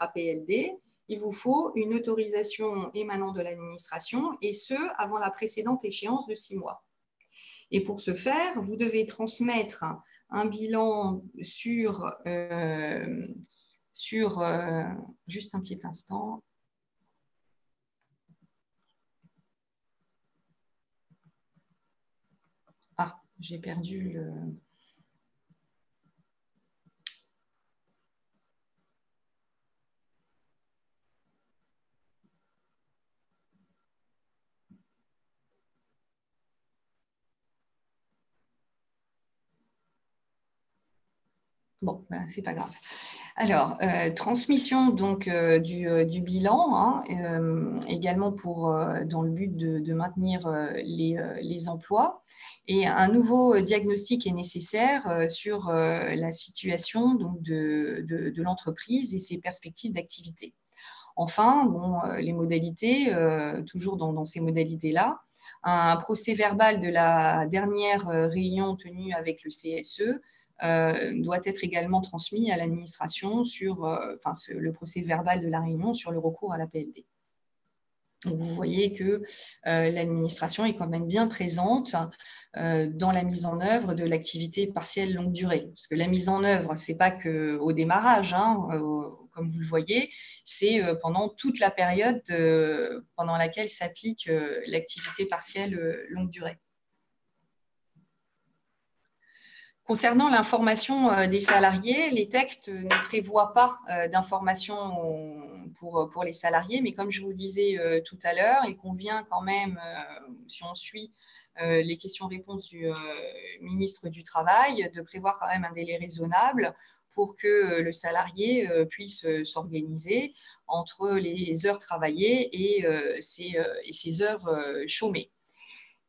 APLD, il vous faut une autorisation émanant de l'administration, et ce, avant la précédente échéance de 6 mois. Et pour ce faire, vous devez transmettre un bilan juste un petit instant. J'ai perdu le... Bon, ben, c'est pas grave. Alors, transmission donc du bilan, hein, également dans le but de maintenir les emplois. Et un nouveau diagnostic est nécessaire sur la situation donc, de l'entreprise et ses perspectives d'activité. Enfin, bon, les modalités, toujours dans ces modalités-là, un procès verbal de la dernière réunion tenue avec le CSE doit être également transmis à l'administration sur le procès verbal de la réunion sur le recours à la PLD. Donc, vous voyez que l'administration est quand même bien présente dans la mise en œuvre de l'activité partielle longue durée. Parce que la mise en œuvre, ce n'est pas qu'au démarrage, hein, comme vous le voyez, c'est pendant toute la période pendant laquelle s'applique l'activité partielle longue durée. Concernant l'information des salariés, les textes ne prévoient pas d'information pour les salariés, mais comme je vous disais tout à l'heure, il convient quand même, si on suit les questions-réponses du ministre du Travail, de prévoir quand même un délai raisonnable pour que le salarié puisse s'organiser entre les heures travaillées et ses heures chômées.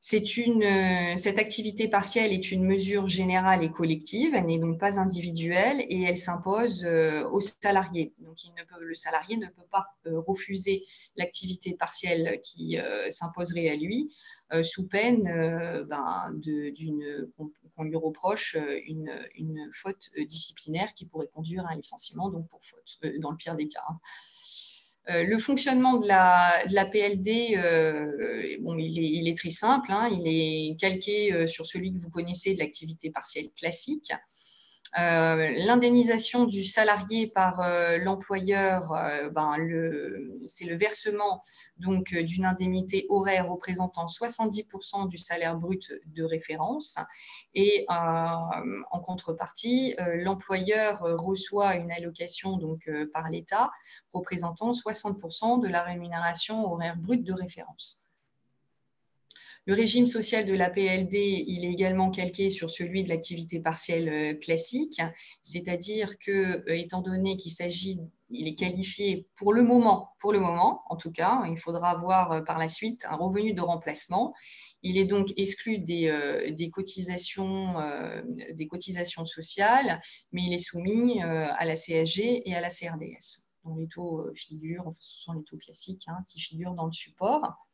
Cette activité partielle est une mesure générale et collective, elle n'est donc pas individuelle et elle s'impose aux salariés. Donc, le salarié ne peut pas refuser l'activité partielle qui s'imposerait à lui sous peine qu'on lui reproche une faute disciplinaire qui pourrait conduire à un licenciement, donc pour faute, dans le pire des cas. Le fonctionnement de la PLD, bon, il est très simple, hein, il est calqué sur celui que vous connaissez de l'activité partielle classique. L'indemnisation du salarié par l'employeur, c'est le versement d'une indemnité horaire représentant 70% du salaire brut de référence et en contrepartie, l'employeur reçoit une allocation par l'État représentant 60% de la rémunération horaire brute de référence. Le régime social de la PLD, il est également calqué sur celui de l'activité partielle classique, c'est-à-dire que, étant donné il est qualifié pour le moment, en tout cas, il faudra voir par la suite un revenu de remplacement. Il est donc exclu des cotisations sociales, mais il est soumis à la CSG et à la CRDS. Donc, les taux figurent, ce sont les taux classiques qui figurent dans le support.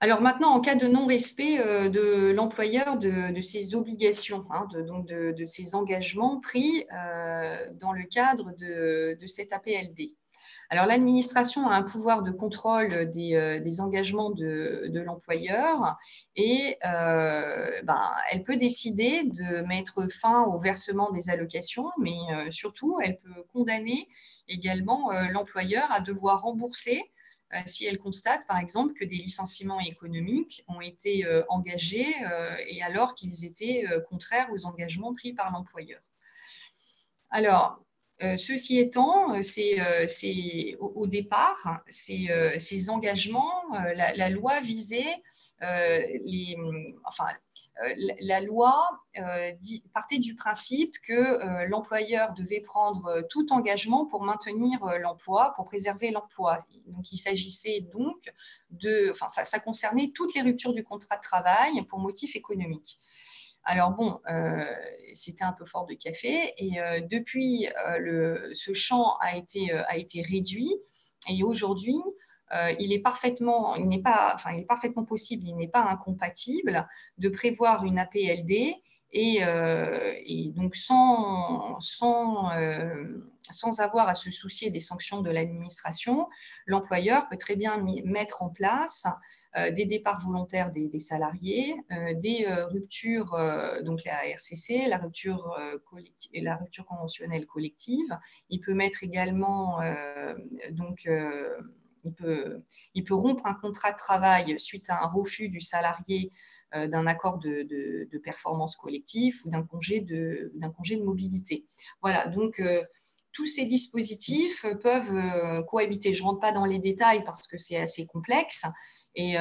Alors maintenant, en cas de non-respect de l'employeur de ses obligations, de ses engagements pris dans le cadre de cette APLD. Alors l'administration a un pouvoir de contrôle des engagements de l'employeur et elle peut décider de mettre fin au versement des allocations, mais surtout, elle peut condamner également l'employeur à devoir rembourser si elle constate, par exemple, que des licenciements économiques ont été engagés et alors qu'ils étaient contraires aux engagements pris par l'employeur. Alors, ceci étant, au départ, ces engagements, la loi visait la loi partait du principe que l'employeur devait prendre tout engagement pour maintenir l'emploi, pour préserver l'emploi. Donc, il s'agissait donc ça concernait toutes les ruptures du contrat de travail pour motif économique. Alors bon, c'était un peu fort de café et depuis, ce champ a été réduit et aujourd'hui, il est parfaitement possible, il n'est pas incompatible de prévoir une APLD et donc sans avoir à se soucier des sanctions de l'administration, l'employeur peut très bien mettre en place des départs volontaires des salariés, des ruptures, donc la RCC, la rupture conventionnelle collective. Il peut mettre également il peut rompre un contrat de travail suite à un refus du salarié d'un accord de performance collectif ou d'un congé de mobilité. Voilà, donc tous ces dispositifs peuvent cohabiter. Je ne rentre pas dans les détails parce que c'est assez complexe, mais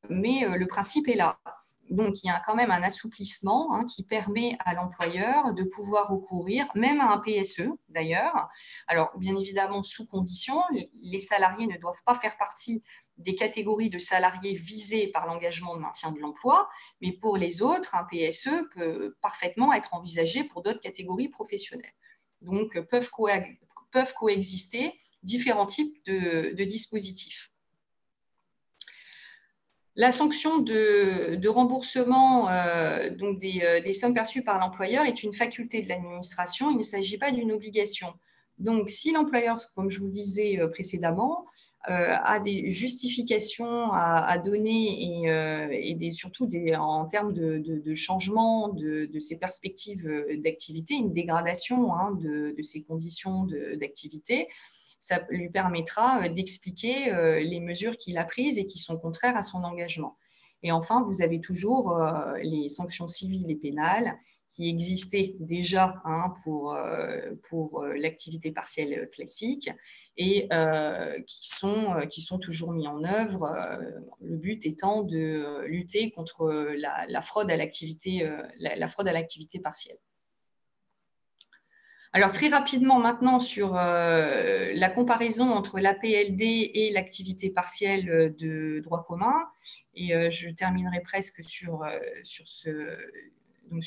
le principe est là. Donc, il y a quand même un assouplissement qui permet à l'employeur de pouvoir recourir, même à un PSE d'ailleurs. Alors, bien évidemment, sous condition, les salariés ne doivent pas faire partie des catégories de salariés visés par l'engagement de maintien de l'emploi, mais pour les autres, un PSE peut parfaitement être envisagé pour d'autres catégories professionnelles. Donc, peuvent coexister différents types de dispositifs. La sanction de remboursement donc des sommes perçues par l'employeur est une faculté de l'administration, il ne s'agit pas d'une obligation. Donc, si l'employeur, comme je vous le disais précédemment, a des justifications à donner et surtout en termes de changement de ses perspectives d'activité, une dégradation de ses conditions d'activité, ça lui permettra d'expliquer les mesures qu'il a prises et qui sont contraires à son engagement. Et enfin, vous avez toujours les sanctions civiles et pénales qui existaient déjà pour l'activité partielle classique et qui sont toujours mis en œuvre, le but étant de lutter contre la fraude à l'activité partielle. Alors, très rapidement maintenant sur la comparaison entre l'APLD et l'activité partielle de droit commun. Et je terminerai presque sur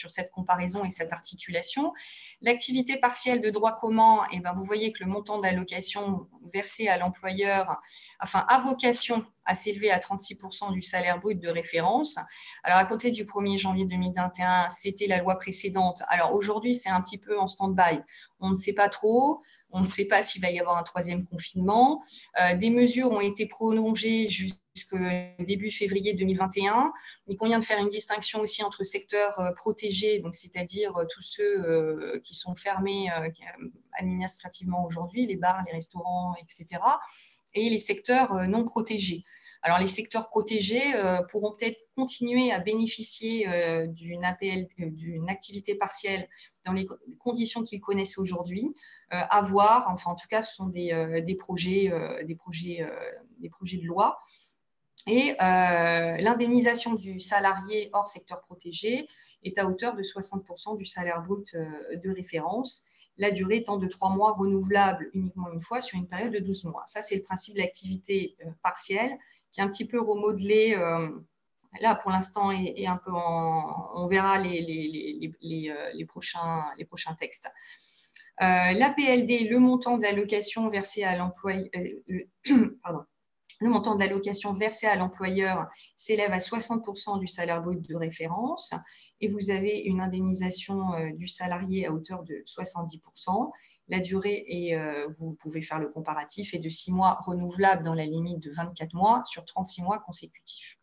cette comparaison et cette articulation. L'activité partielle de droit commun, vous voyez que le montant d'allocation versé à l'employeur a vocation à s'élever à 36% du salaire brut de référence. Alors, à côté du 1er janvier 2021, c'était la loi précédente. Alors, aujourd'hui, c'est un petit peu en stand-by. On ne sait pas trop. On ne sait pas s'il va y avoir un 3e confinement. Des mesures ont été prolongées jusqu'au début février 2021. Il convient de faire une distinction aussi entre secteurs protégés, donc c'est-à-dire tous ceux qui sont fermés administrativement aujourd'hui, les bars, les restaurants, etc., et les secteurs non protégés. Alors, les secteurs protégés pourront peut-être continuer à bénéficier d'une activité partielle dans les conditions qu'ils connaissent aujourd'hui, à voir. Enfin, en tout cas, ce sont des projets de loi. Et l'indemnisation du salarié hors secteur protégé est à hauteur de 60% du salaire brut de référence, la durée étant de 3 mois renouvelable uniquement une fois sur une période de 12 mois. Ça, c'est le principe de l'activité partielle qui est un petit peu remodelé. Là, pour l'instant, est un peu on verra les prochains textes. L'APLD, le montant d'allocation versé à l'employeur, le montant de l'allocation versée à l'employeur s'élève à 60% du salaire brut de référence et vous avez une indemnisation du salarié à hauteur de 70%. La durée, vous pouvez faire le comparatif, est de 6 mois renouvelable dans la limite de 24 mois sur 36 mois consécutifs.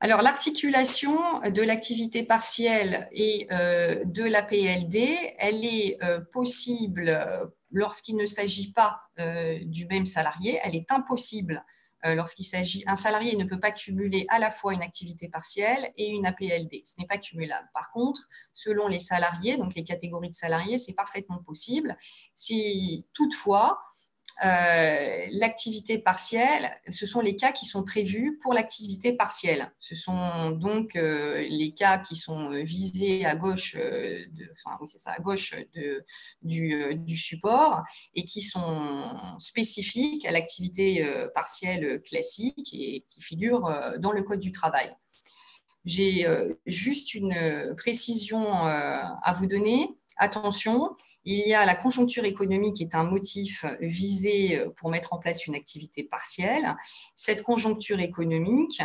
Alors, l'articulation de l'activité partielle et de l'APLD, elle est possible lorsqu'il ne s'agit pas du même salarié. Elle est impossible lorsqu'il s'agit. Un salarié ne peut pas cumuler à la fois une activité partielle et une APLD. Ce n'est pas cumulable. Par contre, selon les salariés, donc les catégories de salariés, c'est parfaitement possible. Si toutefois, l'activité partielle, ce sont les cas qui sont prévus pour l'activité partielle. Ce sont donc les cas qui sont visés à gauche, du support et qui sont spécifiques à l'activité partielle classique et qui figurent dans le Code du travail. J'ai juste une précision à vous donner. Attention, il y a la conjoncture économique qui est un motif visé pour mettre en place une activité partielle. Cette conjoncture économique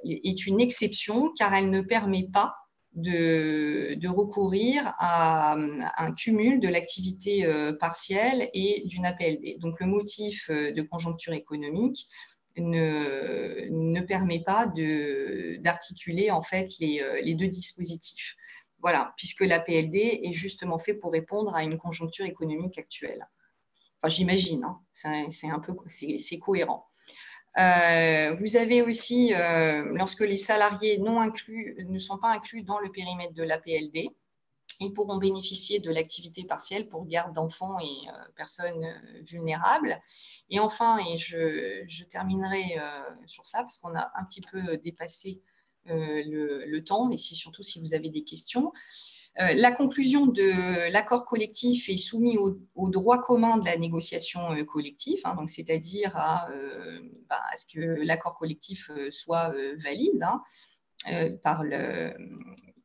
est une exception car elle ne permet pas de recourir à un cumul de l'activité partielle et d'une APLD. Donc, le motif de conjoncture économique ne permet pas d'articuler en fait les deux dispositifs. Voilà, puisque l'APLD est justement fait pour répondre à une conjoncture économique actuelle. Enfin, j'imagine, hein, c'est cohérent. Vous avez aussi, lorsque les salariés ne sont pas inclus dans le périmètre de l'APLD, ils pourront bénéficier de l'activité partielle pour garde d'enfants et personnes vulnérables. Et enfin, et je terminerai sur ça parce qu'on a un petit peu dépassé le temps, et surtout si vous avez des questions. La conclusion de l'accord collectif est soumise au droit commun de la négociation collective, hein, donc c'est-à-dire à ce que l'accord collectif soit valide, hein,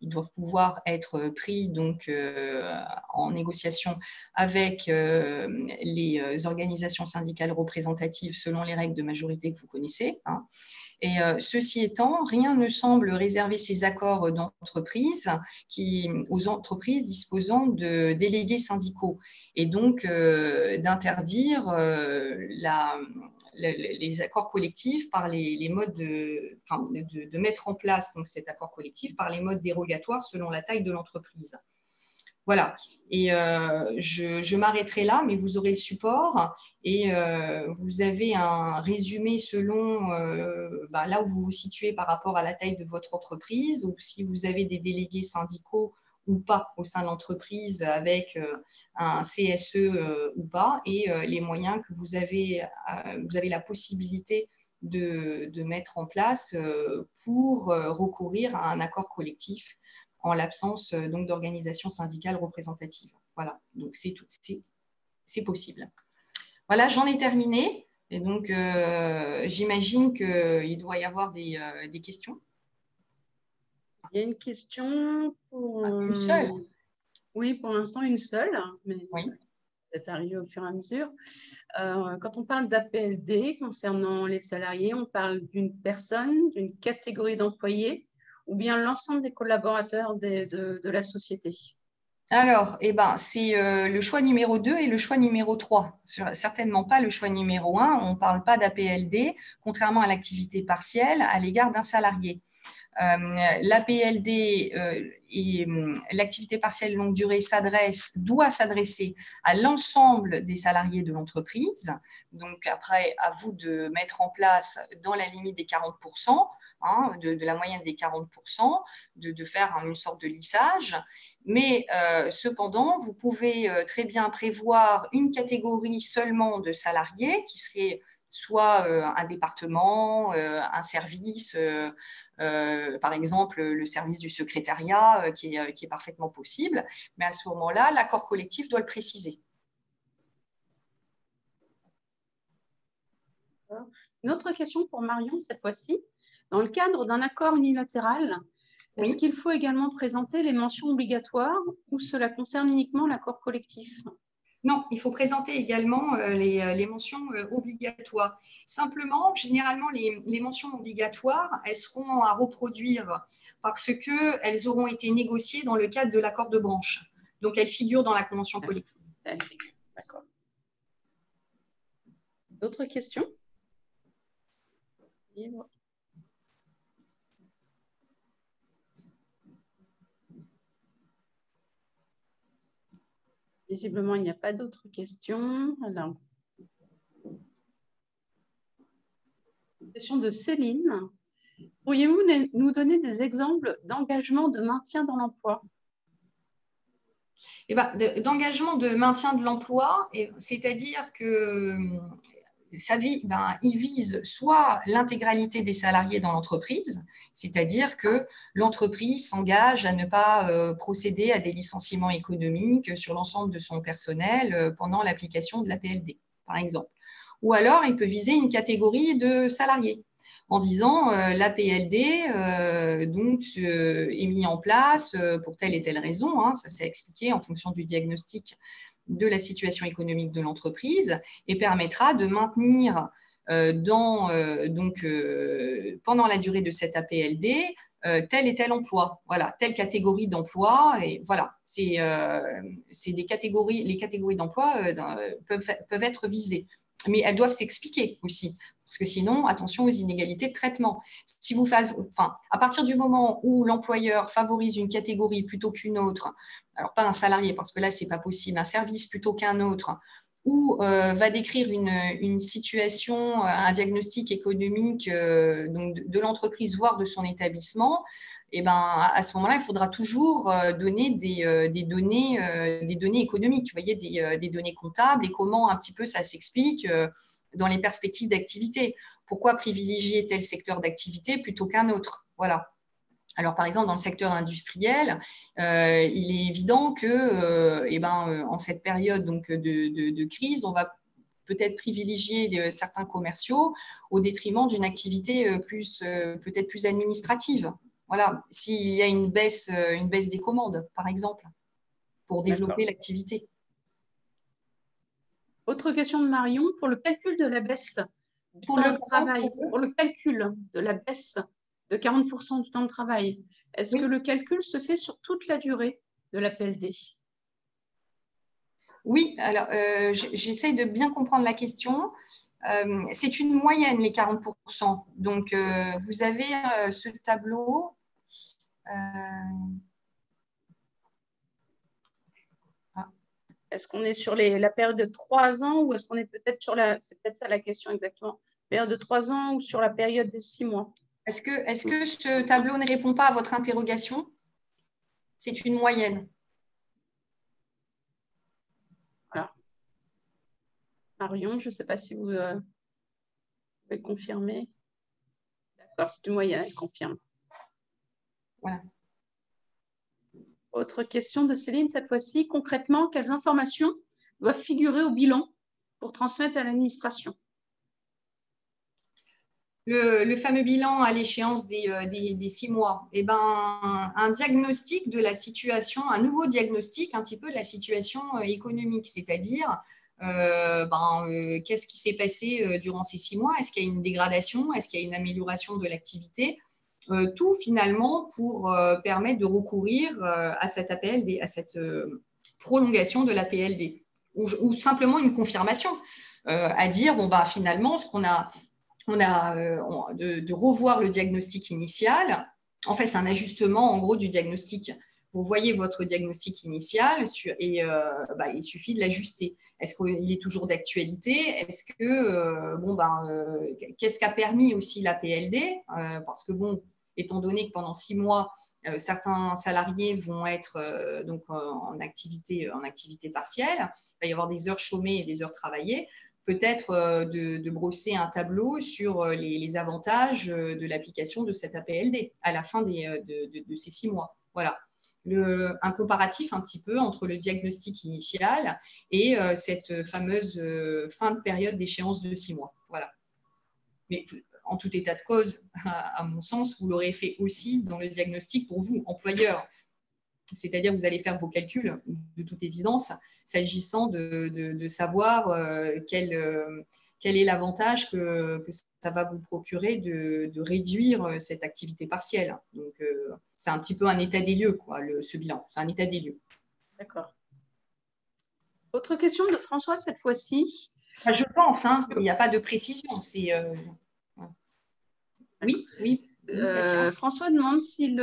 ils doivent pouvoir être pris donc, en négociation avec les organisations syndicales représentatives selon les règles de majorité que vous connaissez, hein. Et ceci étant, rien ne semble réserver ces accords d'entreprise aux entreprises disposant de délégués syndicaux, et donc d'interdire les accords collectifs par les modes de mettre en place donc, cet accord collectif par les modes dérogatoires selon la taille de l'entreprise. Voilà, et je m'arrêterai là, mais vous aurez le support et vous avez un résumé selon là où vous vous situez par rapport à la taille de votre entreprise, ou si vous avez des délégués syndicaux ou pas au sein de l'entreprise avec un CSE ou pas, et les moyens que vous avez la possibilité de mettre en place pour recourir à un accord collectif en l'absence d'organisation syndicale représentative. Voilà, donc c'est possible. Voilà, j'en ai terminé. Et donc, j'imagine qu'il doit y avoir des questions. Il y a une question pour… Une seule? Oui, pour l'instant, une seule, mais oui. peut-être arriver au fur et à mesure. Quand on parle d'APLD concernant les salariés, on parle d'une personne, d'une catégorie d'employés, ou bien l'ensemble des collaborateurs de la société? Alors, c'est le choix numéro 2 et le choix numéro 3. Certainement pas le choix numéro 1. On ne parle pas d'APLD, contrairement à l'activité partielle, à l'égard d'un salarié. L'APLD et l'activité partielle longue durée doit s'adresser à l'ensemble des salariés de l'entreprise. Donc, après, à vous de mettre en place, dans la limite des 40%, hein, de la moyenne des 40%, de faire une sorte de lissage. Mais cependant, vous pouvez très bien prévoir une catégorie seulement de salariés qui serait soit un département, un service, par exemple le service du secrétariat qui est parfaitement possible. Mais à ce moment-là, l'accord collectif doit le préciser. Une autre question pour Marion cette fois-ci. Dans le cadre d'un accord unilatéral, est-ce qu'il faut également présenter les mentions obligatoires ou cela concerne uniquement l'accord collectif? Non, il faut présenter également les mentions obligatoires. Simplement, généralement, les mentions obligatoires, elles seront à reproduire parce qu'elles auront été négociées dans le cadre de l'accord de branche. Donc, elles figurent dans la convention collective. D'accord. D'autres questions? Visiblement, il n'y a pas d'autres questions. Alors, question de Céline. Pourriez-vous nous donner des exemples d'engagement de maintien dans l'emploi? D'engagement de maintien de l'emploi, c'est-à-dire que il vise soit l'intégralité des salariés dans l'entreprise, c'est-à-dire que l'entreprise s'engage à ne pas procéder à des licenciements économiques sur l'ensemble de son personnel pendant l'application de l'APLD, par exemple. Ou alors, il peut viser une catégorie de salariés en disant l'APLD est mis en place pour telle et telle raison, hein, ça s'est expliqué en fonction du diagnostic de la situation économique de l'entreprise, et permettra de maintenir pendant la durée de cette APLD tel et tel emploi, voilà, telle catégorie d'emploi, et voilà, c'est des catégories, les catégories d'emploi peuvent être visées, mais elles doivent s'expliquer aussi, parce que sinon, attention aux inégalités de traitement. Si vous à partir du moment où l'employeur favorise une catégorie plutôt qu'une autre, alors pas un salarié, parce que là, ce n'est pas possible, un service plutôt qu'un autre, ou va décrire une situation, un diagnostic économique donc de l'entreprise, voire de son établissement, et ben, à ce moment-là, il faudra toujours donner des données économiques, vous voyez, des données comptables et comment un petit peu ça s'explique dans les perspectives d'activité. Pourquoi privilégier tel secteur d'activité plutôt qu'un autre? Voilà. Alors, par exemple, dans le secteur industriel, il est évident que, en cette période donc, de crise, on va peut-être privilégier certains commerciaux au détriment d'une activité peut-être plus administrative. Voilà, s'il y a une baisse des commandes, par exemple, pour développer l'activité. Autre question de Marion, pour le calcul de la baisse du temps de travail, pour le calcul de la baisse de 40% du temps de travail, est-ce que le calcul se fait sur toute la durée de la PLD? Oui, alors j'essaye de bien comprendre la question. C'est une moyenne, les 40%. Donc, vous avez ce tableau. Est-ce qu'on est sur la période de 3 ans ou est-ce qu'on est peut-être sur c'est peut-être ça la question exactement, période de 3 ans ou sur la période de 6 mois? Est-ce que ce tableau ne répond pas à votre interrogation? C'est une moyenne. Voilà. Marion, je ne sais pas si vous pouvez confirmer. D'accord, c'est une moyenne, elle confirme. Voilà. Autre question de Céline, cette fois-ci. Concrètement, quelles informations doivent figurer au bilan pour transmettre à l'administration? Le fameux bilan à l'échéance des 6 mois, eh ben, un diagnostic de la situation, un nouveau diagnostic un petit peu de la situation économique, c'est-à-dire qu'est-ce qui s'est passé durant ces 6 mois? Est-ce qu'il y a une dégradation? Est-ce qu'il y a une amélioration de l'activité? Tout finalement pour permettre de recourir à cette APLD, à cette prolongation de l'APLD, ou simplement une confirmation, à dire bon bah finalement ce qu'on a de revoir le diagnostic initial. En fait, c'est un ajustement en gros du diagnostic. Vous voyez votre diagnostic initial et il suffit de l'ajuster. Est-ce qu'il est toujours d'actualité? Est-ce que qu'est-ce qu'a permis aussi la PLD? Parce que bon, étant donné que pendant 6 mois, certains salariés vont être en activité partielle, il va y avoir des heures chômées et des heures travaillées. Peut-être de brosser un tableau sur les avantages de l'application de cette APLD à la fin de ces 6 mois. Voilà. Un comparatif un petit peu entre le diagnostic initial et cette fameuse fin de période d'échéance de 6 mois. Voilà. Mais en tout état de cause, à mon sens, vous l'aurez fait aussi dans le diagnostic pour vous, employeur. C'est-à-dire que vous allez faire vos calculs, de toute évidence, s'agissant de savoir quel est l'avantage que ça va vous procurer de réduire cette activité partielle. Donc, c'est un petit peu un état des lieux, quoi, ce bilan. C'est un état des lieux. D'accord. Autre question de François cette fois-ci. Enfin, je pense, hein, il n'y a pas de précision. Oui, oui. François demande si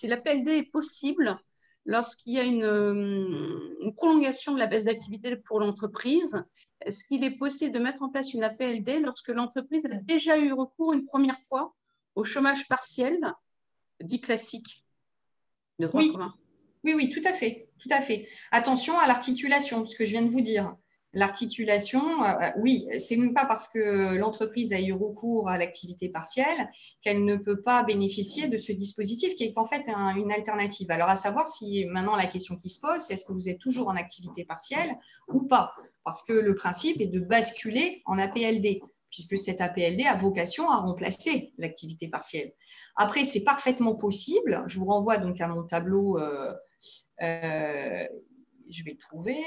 l'APLD est possible lorsqu'il y a une prolongation de la baisse d'activité pour l'entreprise. Est-ce qu'il est possible de mettre en place une APLD lorsque l'entreprise a déjà eu recours une première fois au chômage partiel, dit classique, de droit commun? Oui, tout à fait, tout à fait. Attention à l'articulation, ce que je viens de vous dire. L'articulation, oui, c'est même pas parce que l'entreprise a eu recours à l'activité partielle qu'elle ne peut pas bénéficier de ce dispositif qui est en fait une alternative. Alors, à savoir si maintenant la question qui se pose, c'est est-ce que vous êtes toujours en activité partielle ou pas? Parce que le principe est de basculer en APLD, puisque cette APLD a vocation à remplacer l'activité partielle. Après, c'est parfaitement possible. Je vous renvoie donc à mon tableau. Je vais le trouver.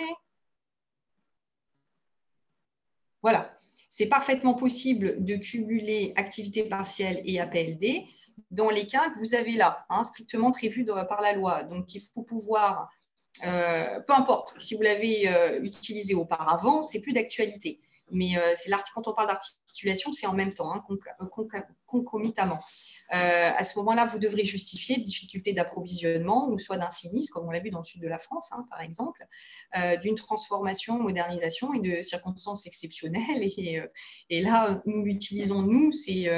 Voilà, c'est parfaitement possible de cumuler activité partielle et APLD dans les cas que vous avez là, hein, strictement prévus par la loi. Donc, il faut pouvoir, peu importe, si vous l'avez utilisé auparavant, c'est plus d'actualité. Mais quand on parle d'articulation, c'est en même temps, hein, concomitamment. À ce moment-là, vous devrez justifier difficulté d'approvisionnement ou soit d'un sinistre, comme on l'a vu dans le sud de la France, hein, par exemple, d'une transformation, modernisation et de circonstances exceptionnelles. Et là, nous l'utilisons, nous, c'est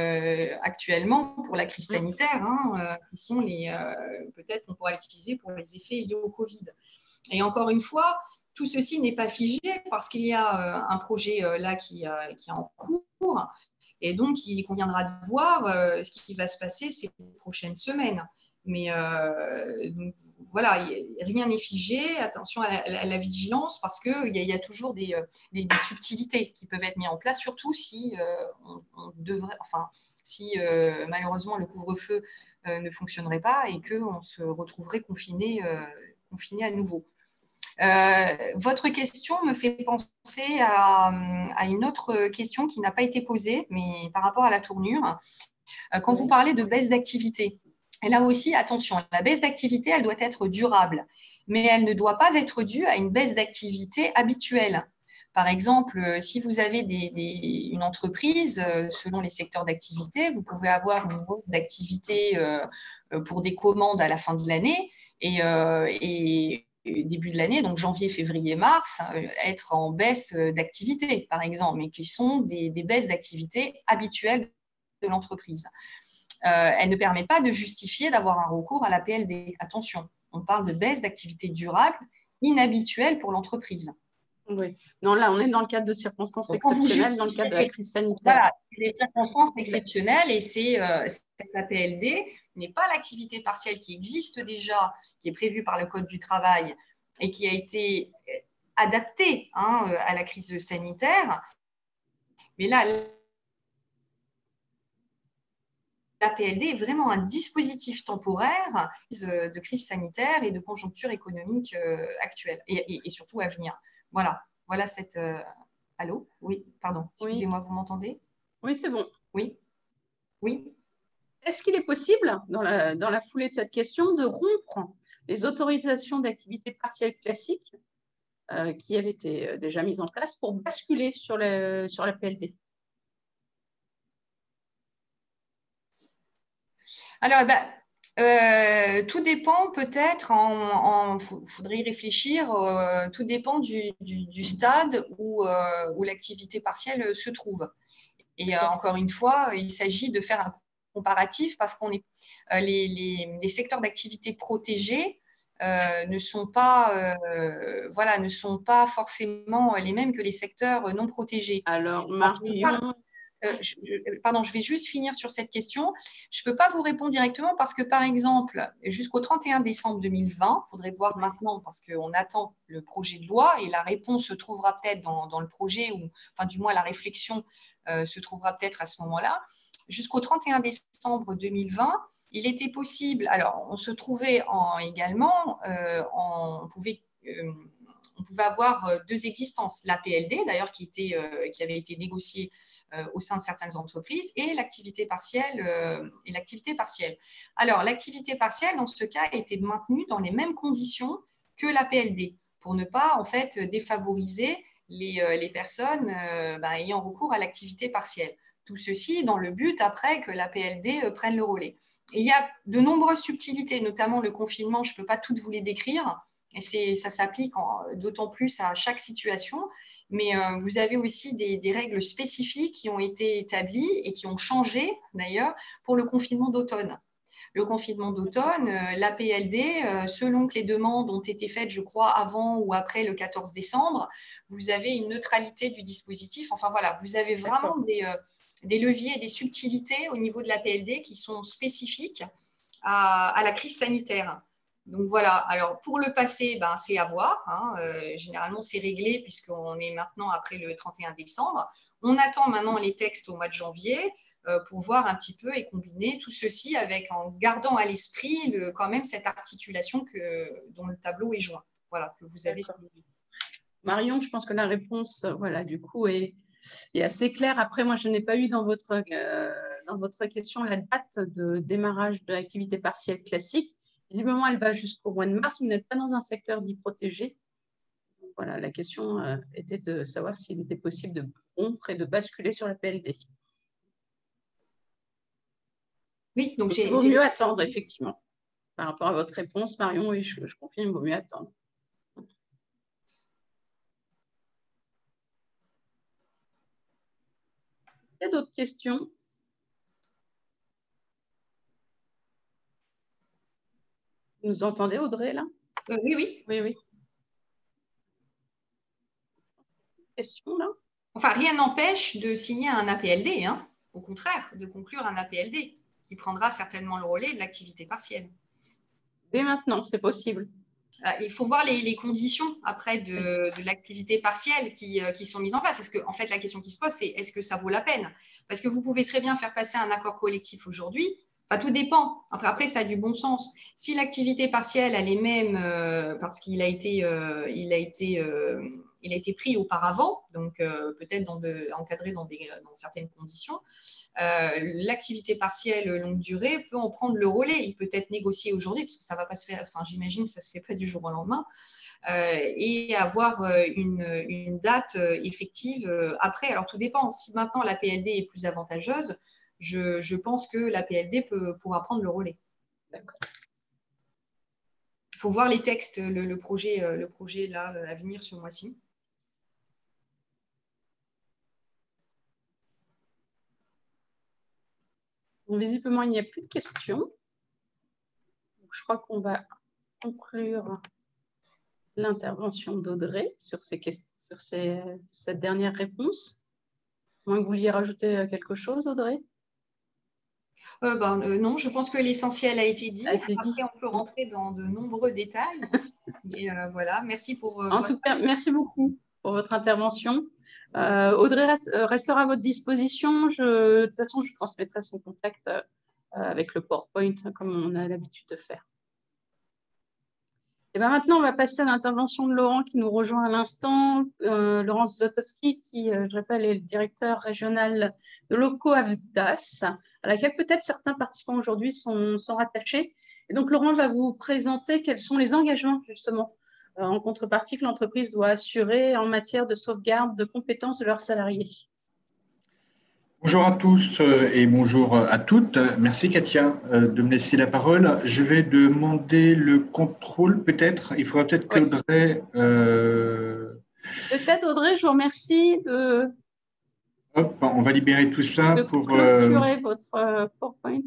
actuellement pour la crise sanitaire, hein, qui sont peut-être qu'on pourra l'utiliser pour les effets liés au Covid. Et encore une fois, tout ceci n'est pas figé parce qu'il y a un projet là qui est en cours et donc il conviendra de voir ce qui va se passer ces prochaines semaines. Mais donc, voilà, rien n'est figé. Attention à la vigilance parce qu'il y a toujours des subtilités qui peuvent être mises en place, surtout si si malheureusement le couvre-feu ne fonctionnerait pas et qu'on se retrouverait confiné à nouveau. Votre question me fait penser à une autre question qui n'a pas été posée, mais par rapport à la tournure. Quand vous parlez de baisse d'activité, et là aussi, attention, la baisse d'activité, elle doit être durable, mais elle ne doit pas être due à une baisse d'activité habituelle. Par exemple, si vous avez une entreprise, selon les secteurs d'activité, vous pouvez avoir une hausse d'activité pour des commandes à la fin de l'année et début de l'année, donc janvier, février, mars, être en baisse d'activité, par exemple, mais qui sont des baisses d'activité habituelles de l'entreprise. Elles ne permettent pas de justifier d'avoir un recours à la PLD. Attention, on parle de baisse d'activité durable, inhabituelle pour l'entreprise. Oui. Non, là, on est dans le cadre de circonstances exceptionnelles, dans le cadre de la crise sanitaire. Voilà, des circonstances exceptionnelles et la PLD n'est pas l'activité partielle qui existe déjà, qui est prévue par le Code du travail et qui a été adaptée à la crise sanitaire. Mais là, la PLD est vraiment un dispositif temporaire de crise sanitaire et de conjoncture économique actuelle et surtout à venir. Voilà cette… Allô? Oui, pardon. Excusez-moi, vous m'entendez? Oui, c'est bon. Oui. Oui. Est-ce qu'il est possible, dans la foulée de cette question, de rompre les autorisations d'activité partielle classiques qui avaient été déjà mises en place pour basculer sur la PLD? Alors, tout dépend peut-être, faudrait y réfléchir, tout dépend du stade où l'activité partielle se trouve. Et encore une fois, il s'agit de faire un comparatif parce qu'on est les secteurs d'activité protégés ne sont pas forcément les mêmes que les secteurs non protégés. Alors, Marion… Pardon, je vais juste finir sur cette question. Je ne peux pas vous répondre directement parce que, par exemple, jusqu'au 31 décembre 2020, il faudrait voir maintenant parce qu'on attend le projet de loi et la réponse se trouvera peut-être dans le projet ou, enfin, du moins, la réflexion se trouvera peut-être à ce moment-là. Jusqu'au 31 décembre 2020, il était possible, alors on se trouvait également, on pouvait avoir deux existences, la PLD d'ailleurs qui avait été négociée au sein de certaines entreprises et l'activité partielle. Alors, l'activité partielle, dans ce cas, était maintenue dans les mêmes conditions que la PLD pour ne pas, en fait, défavoriser les personnes ayant recours à l'activité partielle. Tout ceci dans le but, après, que la PLD prenne le relais. Et il y a de nombreuses subtilités, notamment le confinement, je ne peux pas toutes vous les décrire, et ça s'applique d'autant plus à chaque situation, mais vous avez aussi des règles spécifiques qui ont été établies et qui ont changé d'ailleurs pour le confinement d'automne. Le confinement d'automne, la PLD, selon que les demandes ont été faites, je crois, avant ou après le 14 décembre, vous avez une neutralité du dispositif. Enfin voilà, vous avez vraiment des leviers et des subtilités au niveau de la PLD qui sont spécifiques à la crise sanitaire. Donc voilà, alors pour le passé, c'est à voir. Généralement, c'est réglé puisqu'on est maintenant après le 31 décembre. On attend maintenant les textes au mois de janvier pour voir un petit peu et combiner tout ceci en gardant à l'esprit quand même cette articulation dont le tableau est joint. Voilà, que vous avez. Marion, je pense que la réponse, du coup, est assez claire. Après, moi, je n'ai pas eu dans votre question la date de démarrage de l'activité partielle classique. Visiblement, elle va jusqu'au mois de mars. Vous n'êtes pas dans un secteur dit protégé. voilà, la question était de savoir s'il était possible de rompre et de basculer sur la PLD. Oui, donc Il vaut mieux attendre, effectivement. Par rapport à votre réponse, Marion, oui, je confirme, il vaut mieux attendre. Il y a d'autres questions? Vous nous entendez, Audrey, là? Oui, oui. Oui, oui. Question, là? Enfin, rien n'empêche de signer un APLD, hein. Au contraire, de conclure un APLD qui prendra certainement le relais de l'activité partielle. Dès maintenant, c'est possible. Il faut voir les conditions après de l'activité partielle qui sont mises en place. Parce que, en fait, la question qui se pose, c'est est-ce que ça vaut la peine? Parce que vous pouvez très bien faire passer un accord collectif aujourd'hui. Enfin, tout dépend. Après, ça a du bon sens. Si l'activité partielle, elle est même parce qu'il a été pris auparavant, donc peut-être encadré dans certaines conditions, l'activité partielle longue durée peut en prendre le relais. Il peut être négocié aujourd'hui, parce que ça ne va pas se faire, enfin, j'imagine que ça ne se fait pas du jour au lendemain, et avoir une date effective après. Alors, tout dépend. Si maintenant la PLD est plus avantageuse, je pense que la PLD pourra prendre le relais. D'accord. Il faut voir les textes, le projet là, à venir ce mois-ci. Bon, visiblement, il n'y a plus de questions. Donc, je crois qu'on va conclure l'intervention d'Audrey sur cette dernière réponse. À moins que vous vouliez rajouter quelque chose, Audrey? Non, je pense que l'essentiel a été dit. Après, on peut rentrer dans de nombreux détails. Et voilà, merci pour en tout cas, merci beaucoup pour votre intervention. Audrey restera à votre disposition. De toute façon, je transmettrai son contact avec le PowerPoint, comme on a l'habitude de faire. Et maintenant, on va passer à l'intervention de Laurent qui nous rejoint à l'instant. Laurent Zlotowski, qui, je rappelle, est le directeur régional de locaux AFDAS, à laquelle peut-être certains participants aujourd'hui sont rattachés. Et donc, Laurent va vous présenter quels sont les engagements, justement, en contrepartie que l'entreprise doit assurer en matière de sauvegarde de compétences de leurs salariés. Bonjour à tous et bonjour à toutes. Merci Katia de me laisser la parole. Je vais demander le contrôle peut-être. Il faudra peut-être qu'Audrey… Peut-être Audrey, je vous remercie de… Hop, on va libérer tout ça pour clôturer votre PowerPoint.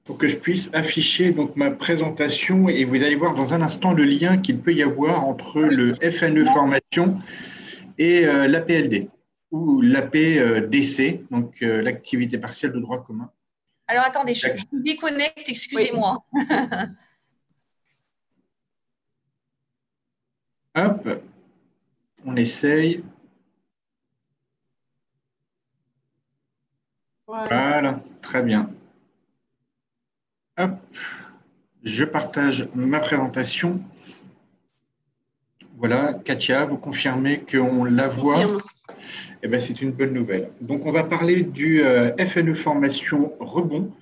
Pour que je puisse afficher donc ma présentation et vous allez voir dans un instant le lien qu'il peut y avoir entre le FNE formation et l'APLD ou l'APDC, donc l'activité partielle de droit commun. Alors, attendez, je vous déconnecte, excusez-moi. Oui. Hop, on essaye. Voilà, très bien. Hop, je partage ma présentation. Voilà, Katia, vous confirmez qu'on la voit? Eh bien, c'est une bonne nouvelle. Donc, on va parler du FNE Formation Rebond.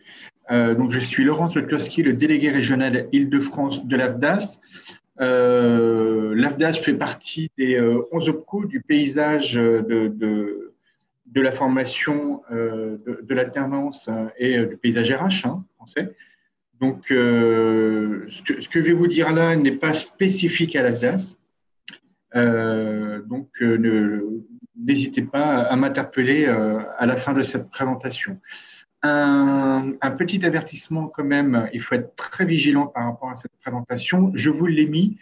Donc, je suis Laurent Zlotowski, le délégué régional Île-de-France de l'AFDAS. L'AFDAS fait partie des 11 OPCO du paysage de la formation de l'alternance et du paysage RH français. Donc, ce que je vais vous dire là n'est pas spécifique à l'AFDAS. Donc, n'hésitez pas à m'interpeller à la fin de cette présentation. Un petit avertissement quand même, il faut être très vigilant par rapport à cette présentation. Je vous l'ai mis.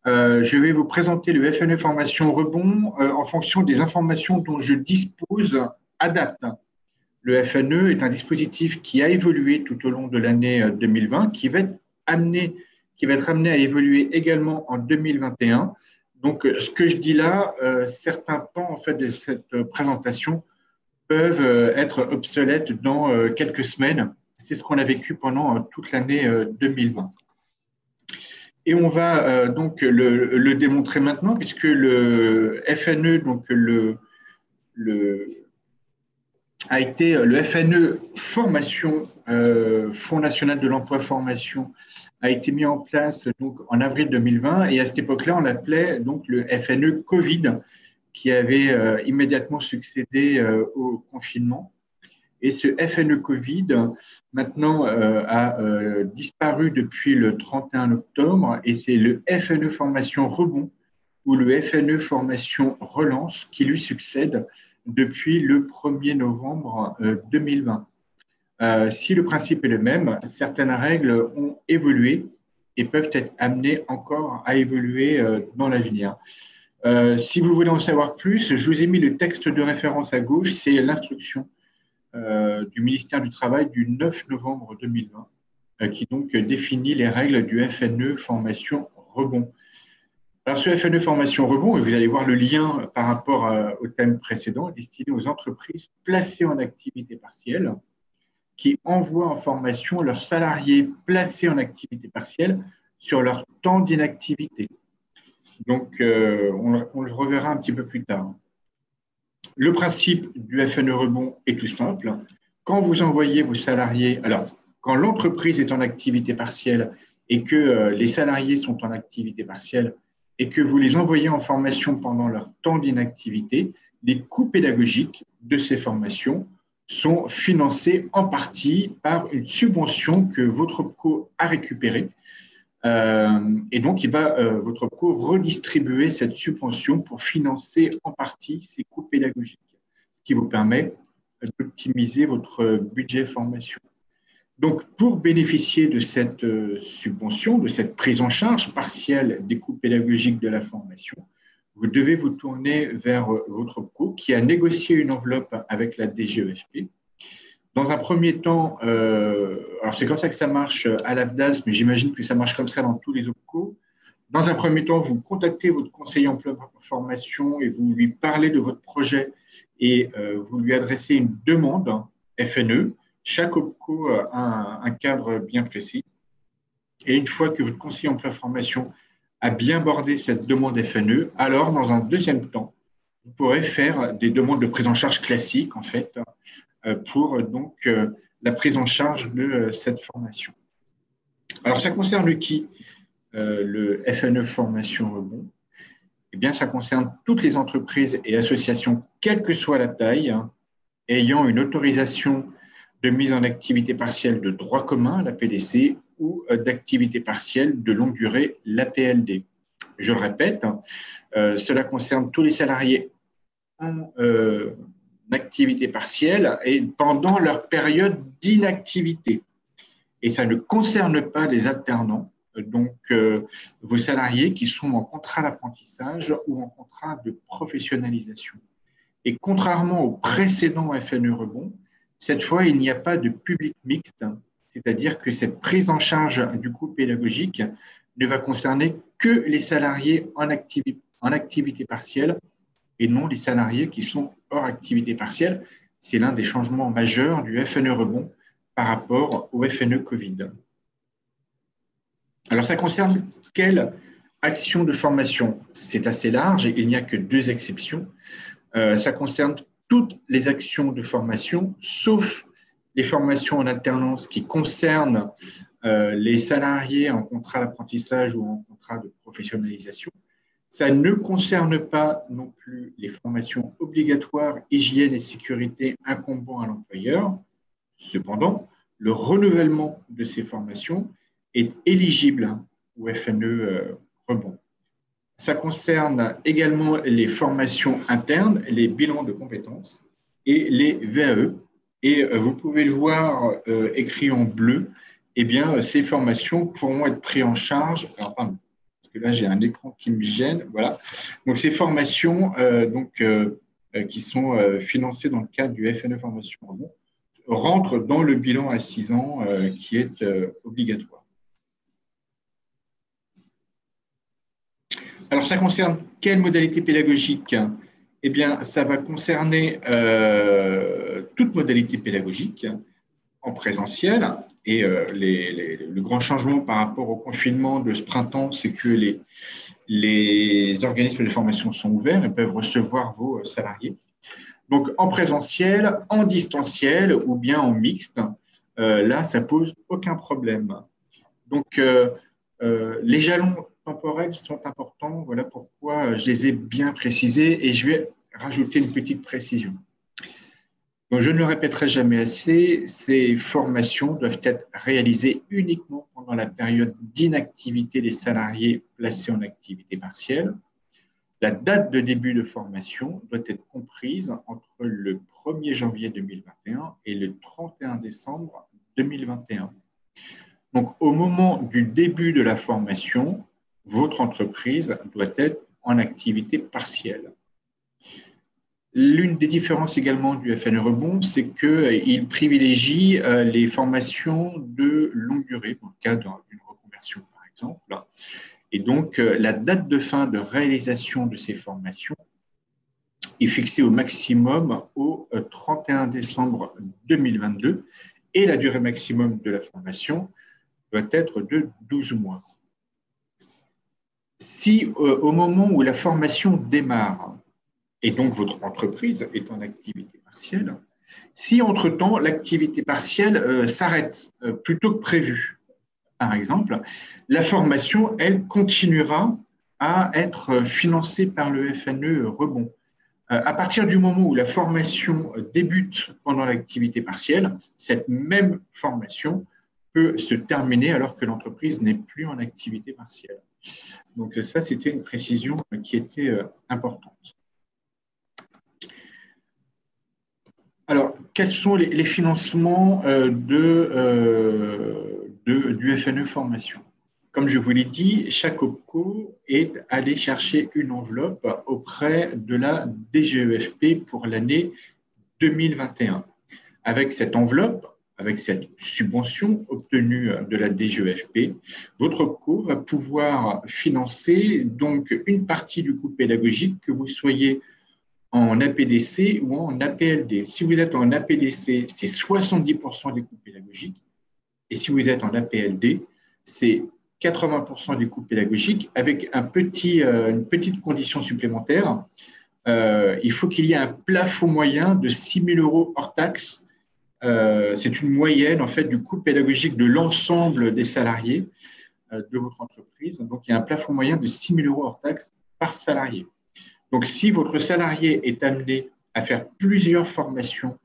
Je vais vous présenter le FNE Formation Rebond en fonction des informations dont je dispose à date. Le FNE est un dispositif qui a évolué tout au long de l'année 2020, qui va être amené à évoluer également en 2021. Donc, ce que je dis là, certains pans en fait, de cette présentation peuvent être obsolètes dans quelques semaines. C'est ce qu'on a vécu pendant toute l'année 2020. Et on va donc le démontrer maintenant, puisque le FNE, donc a été le FNE Formation, Fonds national de l'emploi formation, a été mis en place donc, en avril 2020 et à cette époque-là, on l'appelait donc le FNE Covid qui avait immédiatement succédé au confinement. Et ce FNE Covid, maintenant, a disparu depuis le 31 octobre et c'est le FNE Formation Rebond ou le FNE Formation Relance qui lui succède depuis le 1er novembre 2020. Si le principe est le même, certaines règles ont évolué et peuvent être amenées encore à évoluer dans l'avenir. Si vous voulez en savoir plus, je vous ai mis le texte de référence à gauche, c'est l'instruction du ministère du Travail du 9 novembre 2020, qui donc définit les règles du FNE Formation Rebond. Alors, ce FNE Formation Rebond, et vous allez voir le lien par rapport au thème précédent, est destiné aux entreprises placées en activité partielle qui envoient en formation leurs salariés placés en activité partielle sur leur temps d'inactivité. Donc, on le reverra un petit peu plus tard. Le principe du FNE Rebond est tout simple. Quand vous envoyez vos salariés, alors, quand l'entreprise est en activité partielle et que les salariés sont en activité partielle, et que vous les envoyez en formation pendant leur temps d'inactivité, les coûts pédagogiques de ces formations sont financés en partie par une subvention que votre OPCO a récupérée. Et donc, votre OPCO redistribuer cette subvention pour financer en partie ces coûts pédagogiques, ce qui vous permet d'optimiser votre budget formation. Donc, pour bénéficier de cette subvention, de cette prise en charge partielle des coûts pédagogiques de la formation, vous devez vous tourner vers votre OPCO qui a négocié une enveloppe avec la DGEFP. Dans un premier temps, alors c'est comme ça que ça marche à l'AFDAS, mais j'imagine que ça marche comme ça dans tous les OPCO. Dans un premier temps, vous contactez votre conseiller emploi formation et vous lui parlez de votre projet et vous lui adressez une demande FNE. Chaque OPCO a un cadre bien précis. Et une fois que votre conseiller emploi formation a bien bordé cette demande FNE, alors dans un deuxième temps, vous pourrez faire des demandes de prise en charge classiques, en fait, pour donc la prise en charge de cette formation. Alors, ça concerne qui, le FNE Formation Rebond? Eh bien, ça concerne toutes les entreprises et associations, quelle que soit la taille, ayant une autorisation de mise en activité partielle de droit commun, la PDC, ou d'activité partielle de longue durée, l'APLD. Je le répète, cela concerne tous les salariés en activité partielle et pendant leur période d'inactivité. Et ça ne concerne pas les alternants, donc vos salariés qui sont en contrat d'apprentissage ou en contrat de professionnalisation. Et contrairement au précédent FNE Rebond, cette fois, il n'y a pas de public mixte, c'est-à-dire que cette prise en charge du coût pédagogique ne va concerner que les salariés en activité partielle et non les salariés qui sont hors activité partielle. C'est l'un des changements majeurs du FNE Rebond par rapport au FNE Covid. Alors, ça concerne quelle action de formation? C'est assez large et il n'y a que 2 exceptions. Ça concerne toutes les actions de formation, sauf les formations en alternance qui concernent les salariés en contrat d'apprentissage ou en contrat de professionnalisation. Ça ne concerne pas non plus les formations obligatoires, hygiène et sécurité incombant à l'employeur. Cependant, le renouvellement de ces formations est éligible au FNE Rebond. Ça concerne également les formations internes, les bilans de compétences et les VAE. Et vous pouvez le voir écrit en bleu, eh bien, ces formations pourront être prises en charge. Alors, pardon, parce que là, j'ai un écran qui me gêne. Voilà. Donc, ces formations qui sont financées dans le cadre du FNE Formation Rebond rentrent dans le bilan à 6 ans qui est obligatoire. Alors, ça concerne quelle modalité pédagogique? Eh bien, ça va concerner toute modalité pédagogique en présentiel. Et le grand changement par rapport au confinement de ce printemps, c'est que les organismes de formation sont ouverts et peuvent recevoir vos salariés. Donc, en présentiel, en distanciel ou bien en mixte, là, ça pose aucun problème. Donc, les jalons temporels sont importants. Voilà pourquoi je les ai bien précisés et je vais rajouter une petite précision. Donc, je ne le répéterai jamais assez, ces formations doivent être réalisées uniquement pendant la période d'inactivité des salariés placés en activité partielle. La date de début de formation doit être comprise entre le 1er janvier 2021 et le 31 décembre 2021. Donc, au moment du début de la formation, votre entreprise doit être en activité partielle. L'une des différences également du FNE Rebond, c'est qu'il privilégie les formations de longue durée, dans le cadre d'une reconversion par exemple. Et donc, la date de fin de réalisation de ces formations est fixée au maximum au 31 décembre 2022 et la durée maximum de la formation doit être de 12 mois. Si au moment où la formation démarre, et donc votre entreprise est en activité partielle, si entre-temps l'activité partielle s'arrête plutôt que prévu, par exemple, la formation, elle, continuera à être financée par le FNE Rebond. À partir du moment où la formation débute pendant l'activité partielle, cette même formation peut se terminer alors que l'entreprise n'est plus en activité partielle. Donc ça, c'était une précision qui était importante. Alors, quels sont les financements du FNE Formation? Comme je vous l'ai dit, chaque OPCO est allé chercher une enveloppe auprès de la DGEFP pour l'année 2021. Avec cette enveloppe, avec cette subvention obtenue de la DGEFP, votre OPCO va pouvoir financer donc une partie du coût pédagogique, que vous soyez en APDC ou en APLD. Si vous êtes en APDC, c'est 70% des coûts pédagogiques. Et si vous êtes en APLD, c'est 80% des coûts pédagogiques avec une petite condition supplémentaire. Il faut qu'il y ait un plafond moyen de 6 000 € hors taxe. C'est une moyenne en fait, du coût pédagogique de l'ensemble des salariés de votre entreprise. Donc, il y a un plafond moyen de 6 000 € hors taxe par salarié. Donc, si votre salarié est amené à faire plusieurs formations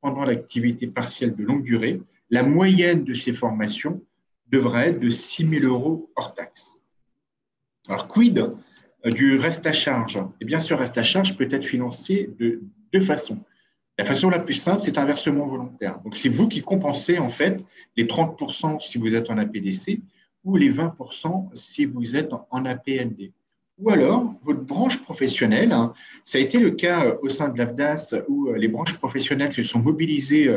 pendant l'activité partielle de longue durée, la moyenne de ces formations devrait être de 6 000 € hors taxe. Alors, quid du reste à charge? Eh bien, ce reste à charge peut être financé de deux façons. La façon la plus simple, c'est un versement volontaire. Donc, c'est vous qui compensez en fait les 30% si vous êtes en APDC ou les 20% si vous êtes en APLD. Ou alors, votre branche professionnelle, ça a été le cas au sein de l'AFDAS où les branches professionnelles se sont mobilisées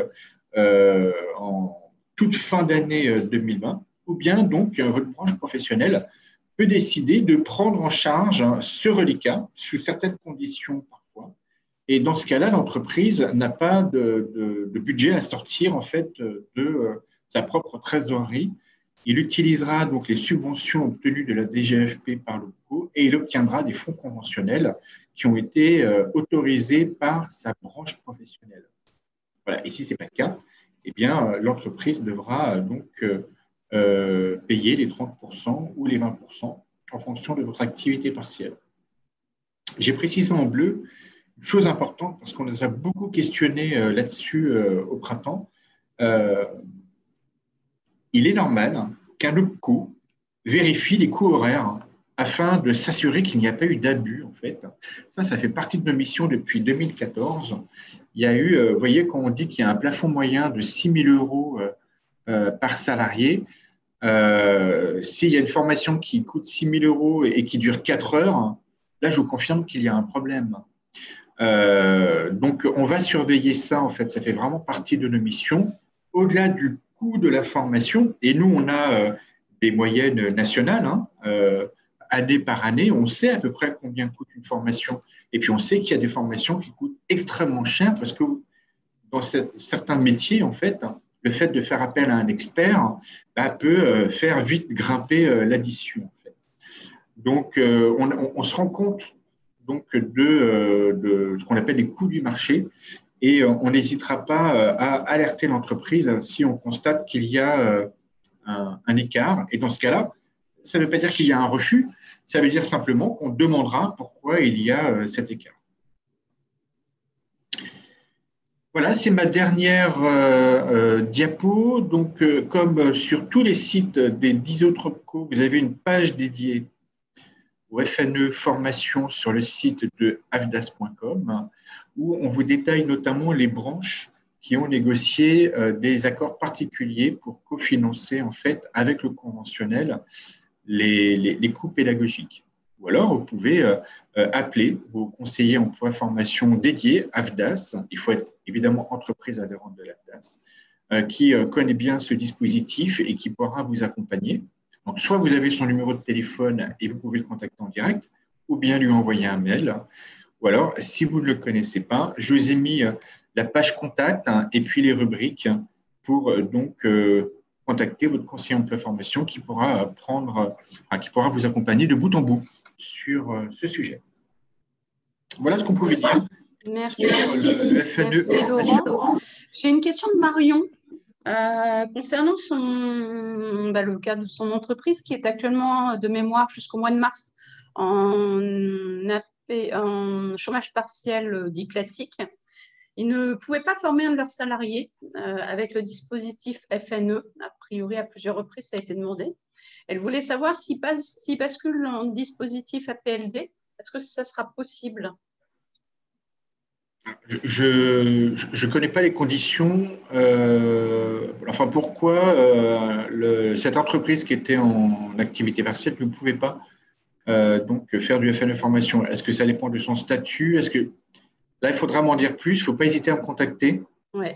en toute fin d'année 2020, ou bien donc votre branche professionnelle peut décider de prendre en charge ce reliquat sous certaines conditions parfois. Et dans ce cas-là, l'entreprise n'a pas de budget à sortir en fait de sa propre trésorerie. Il utilisera donc les subventions obtenues de la DGFP par l'OPCO et il obtiendra des fonds conventionnels qui ont été autorisés par sa branche professionnelle. Voilà. Et si ce n'est pas le cas, eh bien, l'entreprise devra donc payer les 30% ou les 20% en fonction de votre activité partielle. J'ai précisé en bleu une chose importante parce qu'on nous a beaucoup questionné là-dessus au printemps. Il est normal qu'un OPCO vérifie les coûts horaires afin de s'assurer qu'il n'y a pas eu d'abus, en fait. Ça fait partie de nos missions depuis 2014. Il y a eu, vous voyez, quand on dit qu'il y a un plafond moyen de 6 000 € par salarié, s'il y a une formation qui coûte 6 000 € et qui dure 4 heures, là, je vous confirme qu'il y a un problème. Donc, on va surveiller ça, en fait. Ça fait vraiment partie de nos missions. Au-delà du coût de la formation, et nous, on a des moyennes nationales, année par année, on sait à peu près combien coûte une formation. Et puis, on sait qu'il y a des formations qui coûtent extrêmement cher parce que dans certains métiers, en fait, le fait de faire appel à un expert peut faire vite grimper l'addition. En fait. Donc, on se rend compte donc de ce qu'on appelle les coûts du marché. Et on n'hésitera pas à alerter l'entreprise si on constate qu'il y a un écart. Et dans ce cas-là, ça ne veut pas dire qu'il y a un refus, ça veut dire simplement qu'on demandera pourquoi il y a cet écart. Voilà, c'est ma dernière diapo. Donc, comme sur tous les sites des 10 autres OPCO, vous avez une page dédiée au FNE formation sur le site de afdas.com, où on vous détaille notamment les branches qui ont négocié des accords particuliers pour cofinancer en fait avec le conventionnel les coûts pédagogiques. Ou alors, vous pouvez appeler vos conseillers emploi formation dédiés, AFDAS. Il faut être évidemment entreprise adhérente de l'AFDAS, qui connaît bien ce dispositif et qui pourra vous accompagner. Donc, soit vous avez son numéro de téléphone et vous pouvez le contacter en direct, ou bien lui envoyer un mail. Ou alors, si vous ne le connaissez pas, je vous ai mis la page contact et puis les rubriques pour donc contacter votre conseiller emploi formation qui pourra vous accompagner de bout en bout sur ce sujet. Voilà ce qu'on pouvait dire. Merci. Merci Laurent. J'ai une question de Marion concernant le cas de son entreprise qui est actuellement de mémoire jusqu'au mois de mars en chômage partiel dit classique. Ils ne pouvaient pas former un de leurs salariés avec le dispositif FNE. A priori, à plusieurs reprises, ça a été demandé. Elle voulait savoir s'ils basculent en dispositif APLD, est-ce que ça sera possible? Je ne connais pas les conditions. Pourquoi cette entreprise qui était en activité partielle ne pouvait pas donc faire du FNE formation? Est-ce que ça dépend de son statut? Là, il faudra m'en dire plus. Il ne faut pas hésiter à me contacter. Oui.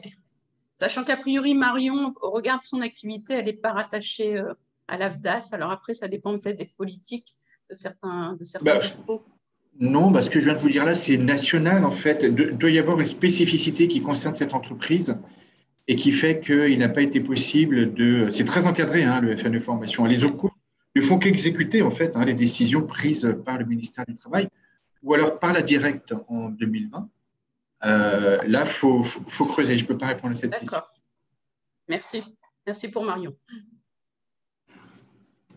Sachant qu'a priori, Marion, au regard de son activité, elle n'est pas rattachée à l'AFDAS. Alors après, ça dépend peut-être des politiques de certains expos. Non, ce que je viens de vous dire là, c'est national en fait. Il doit y avoir une spécificité qui concerne cette entreprise et qui fait qu'il n'a pas été possible de… C'est très encadré, le FNE formation. Les OPCO ne font qu'exécuter en fait les décisions prises par le ministère du Travail ou alors par la directe en 2020. Là, il faut creuser. Je ne peux pas répondre à cette question. D'accord. Merci. Merci pour Marion.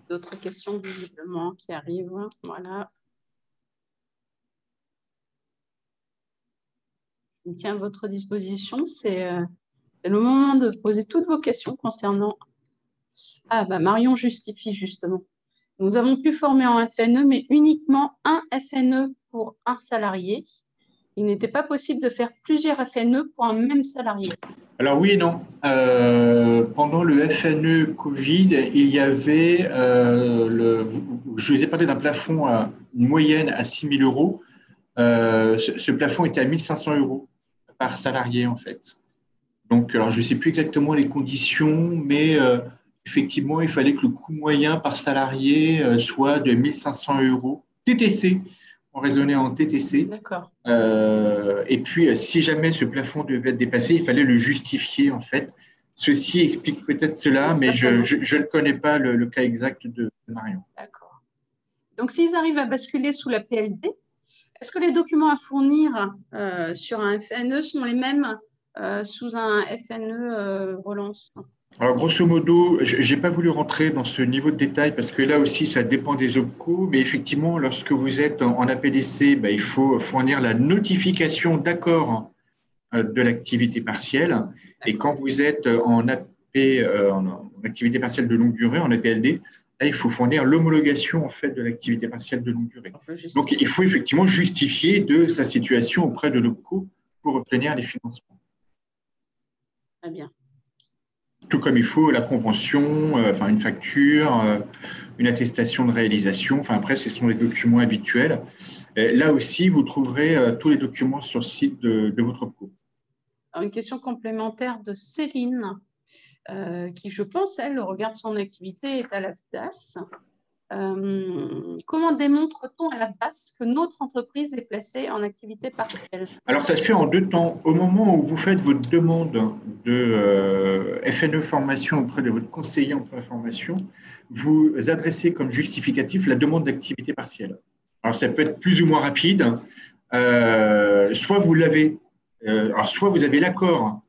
D'autres questions visiblement qui arrivent. Voilà. Je me tiens à votre disposition. C'est le moment de poser toutes vos questions concernant… Marion justifie justement. Nous avons pu former en FNE, mais uniquement un FNE pour un salarié. Il n'était pas possible de faire plusieurs FNE pour un même salarié. Alors oui et non. Pendant le FNE Covid, il y avait, je vous ai parlé d'un plafond à une moyenne à 6 000 euros. Ce plafond était à 1 500 euros par salarié en fait. Donc, alors je ne sais plus exactement les conditions, mais effectivement, il fallait que le coût moyen par salarié soit de 1 500 euros. TTC, on raisonnait en TTC. D'accord. Et puis, si jamais ce plafond devait être dépassé, il fallait le justifier en fait. Ceci explique peut-être cela, mais je ne connais pas le cas exact de Marion. D'accord. Donc, s'ils arrivent à basculer sous la PLD, est-ce que les documents à fournir sur un FNE sont les mêmes sous un FNE relance? Alors, grosso modo, je n'ai pas voulu rentrer dans ce niveau de détail parce que là aussi, ça dépend des OPCO. Mais effectivement, lorsque vous êtes en APDC, il faut fournir la notification d'accord de l'activité partielle. Et quand vous êtes en activité partielle de longue durée, en APLD, là, il faut fournir l'homologation en fait, de l'activité partielle de longue durée. Donc, il faut effectivement justifier de sa situation auprès de l'OPCO pour obtenir les financements. Très bien. Tout comme il faut la convention, une facture, une attestation de réalisation. Après, ce sont les documents habituels. Là aussi, vous trouverez tous les documents sur le site de votre OPCO. Alors, une question complémentaire de Céline, qui, je pense, elle, au regard de son activité, est à l'AFDAS. Comment démontre-t-on à l'AFDAS que notre entreprise est placée en activité partielle? Alors, ça se fait en 2 temps. Au moment où vous faites votre demande de FNE formation auprès de votre conseiller emploi formation, vous adressez comme justificatif la demande d'activité partielle. Alors, ça peut être plus ou moins rapide. Soit vous l'avez, soit vous avez l'accord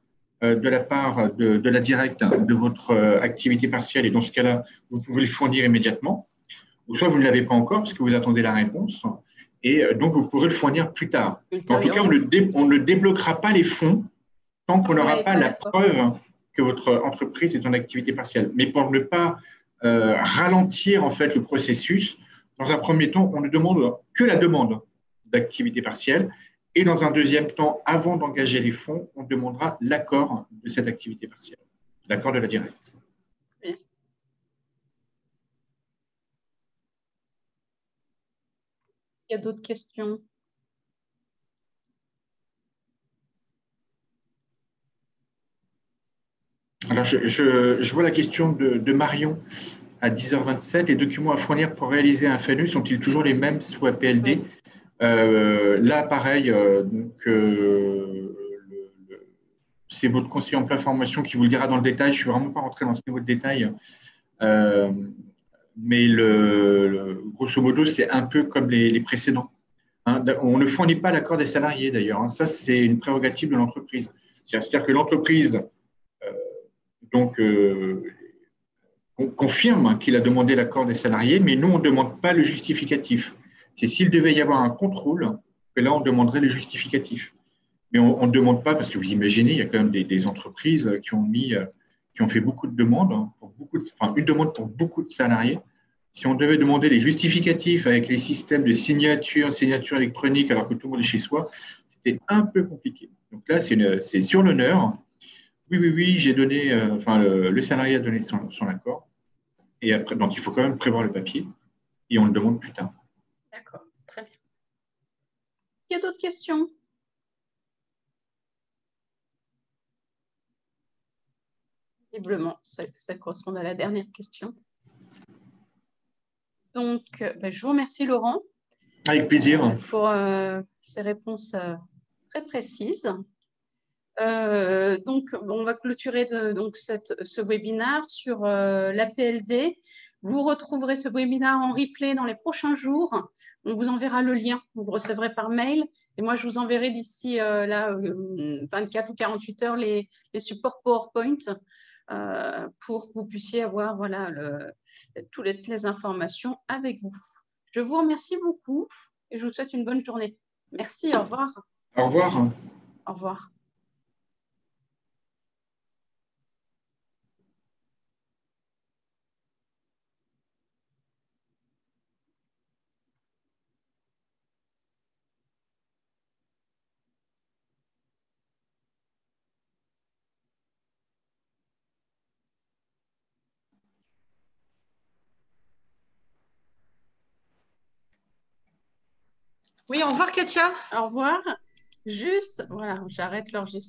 de la part de la directe de votre activité partielle, et dans ce cas-là, vous pouvez le fournir immédiatement, ou soit vous ne l'avez pas encore parce que vous attendez la réponse, et donc vous pourrez le fournir plus tard. En tout cas, on ne débloquera pas les fonds tant qu'on n'aura pas la preuve que votre entreprise est en activité partielle. Mais pour ne pas ralentir en fait le processus, dans un premier temps, on ne demande que la demande d'activité partielle. Et dans un deuxième temps, avant d'engager les fonds, on demandera l'accord de cette activité partielle, l'accord de la directe. Bien. Il y a d'autres questions? Alors, je vois la question de Marion à 10h27. Les documents à fournir pour réaliser un FANU sont-ils toujours les mêmes, soit PLD? Oui. Là, pareil, c'est votre conseiller en plein formation qui vous le dira dans le détail. Je ne suis vraiment pas rentré dans ce niveau de détail. Mais grosso modo, c'est un peu comme les précédents. Hein. On ne fournit pas l'accord des salariés, d'ailleurs. Hein. Ça, c'est une prérogative de l'entreprise. C'est-à-dire que l'entreprise confirme qu'il a demandé l'accord des salariés, mais nous, on ne demande pas le justificatif. C'est s'il devait y avoir un contrôle que là, on demanderait le justificatif. Mais on ne demande pas, parce que vous imaginez, il y a quand même des entreprises qui ont fait beaucoup de demandes, une demande pour beaucoup de salariés. Si on devait demander les justificatifs avec les systèmes de signature électronique, alors que tout le monde est chez soi, c'était un peu compliqué. Donc là, c'est sur l'honneur. Oui, j'ai donné, le salarié a donné son accord. Et après, donc il faut quand même prévoir le papier et on le demande plus tard. D'accord, très bien. Il y a d'autres questions? Visiblement, ça correspond à la dernière question. Donc, je vous remercie, Laurent. Avec plaisir. Pour ces réponses très précises. Donc, on va clôturer ce webinaire sur l'APLD. Vous retrouverez ce webinaire en replay dans les prochains jours. On vous enverra le lien, vous le recevrez par mail. Et moi, je vous enverrai d'ici 24 ou 48 heures les supports PowerPoint pour que vous puissiez avoir toutes les informations avec vous. Je vous remercie beaucoup et je vous souhaite une bonne journée. Merci, au revoir. Au revoir. Au revoir. Oui, au revoir, Katia. Au revoir. Juste, voilà, j'arrête l'enregistrement.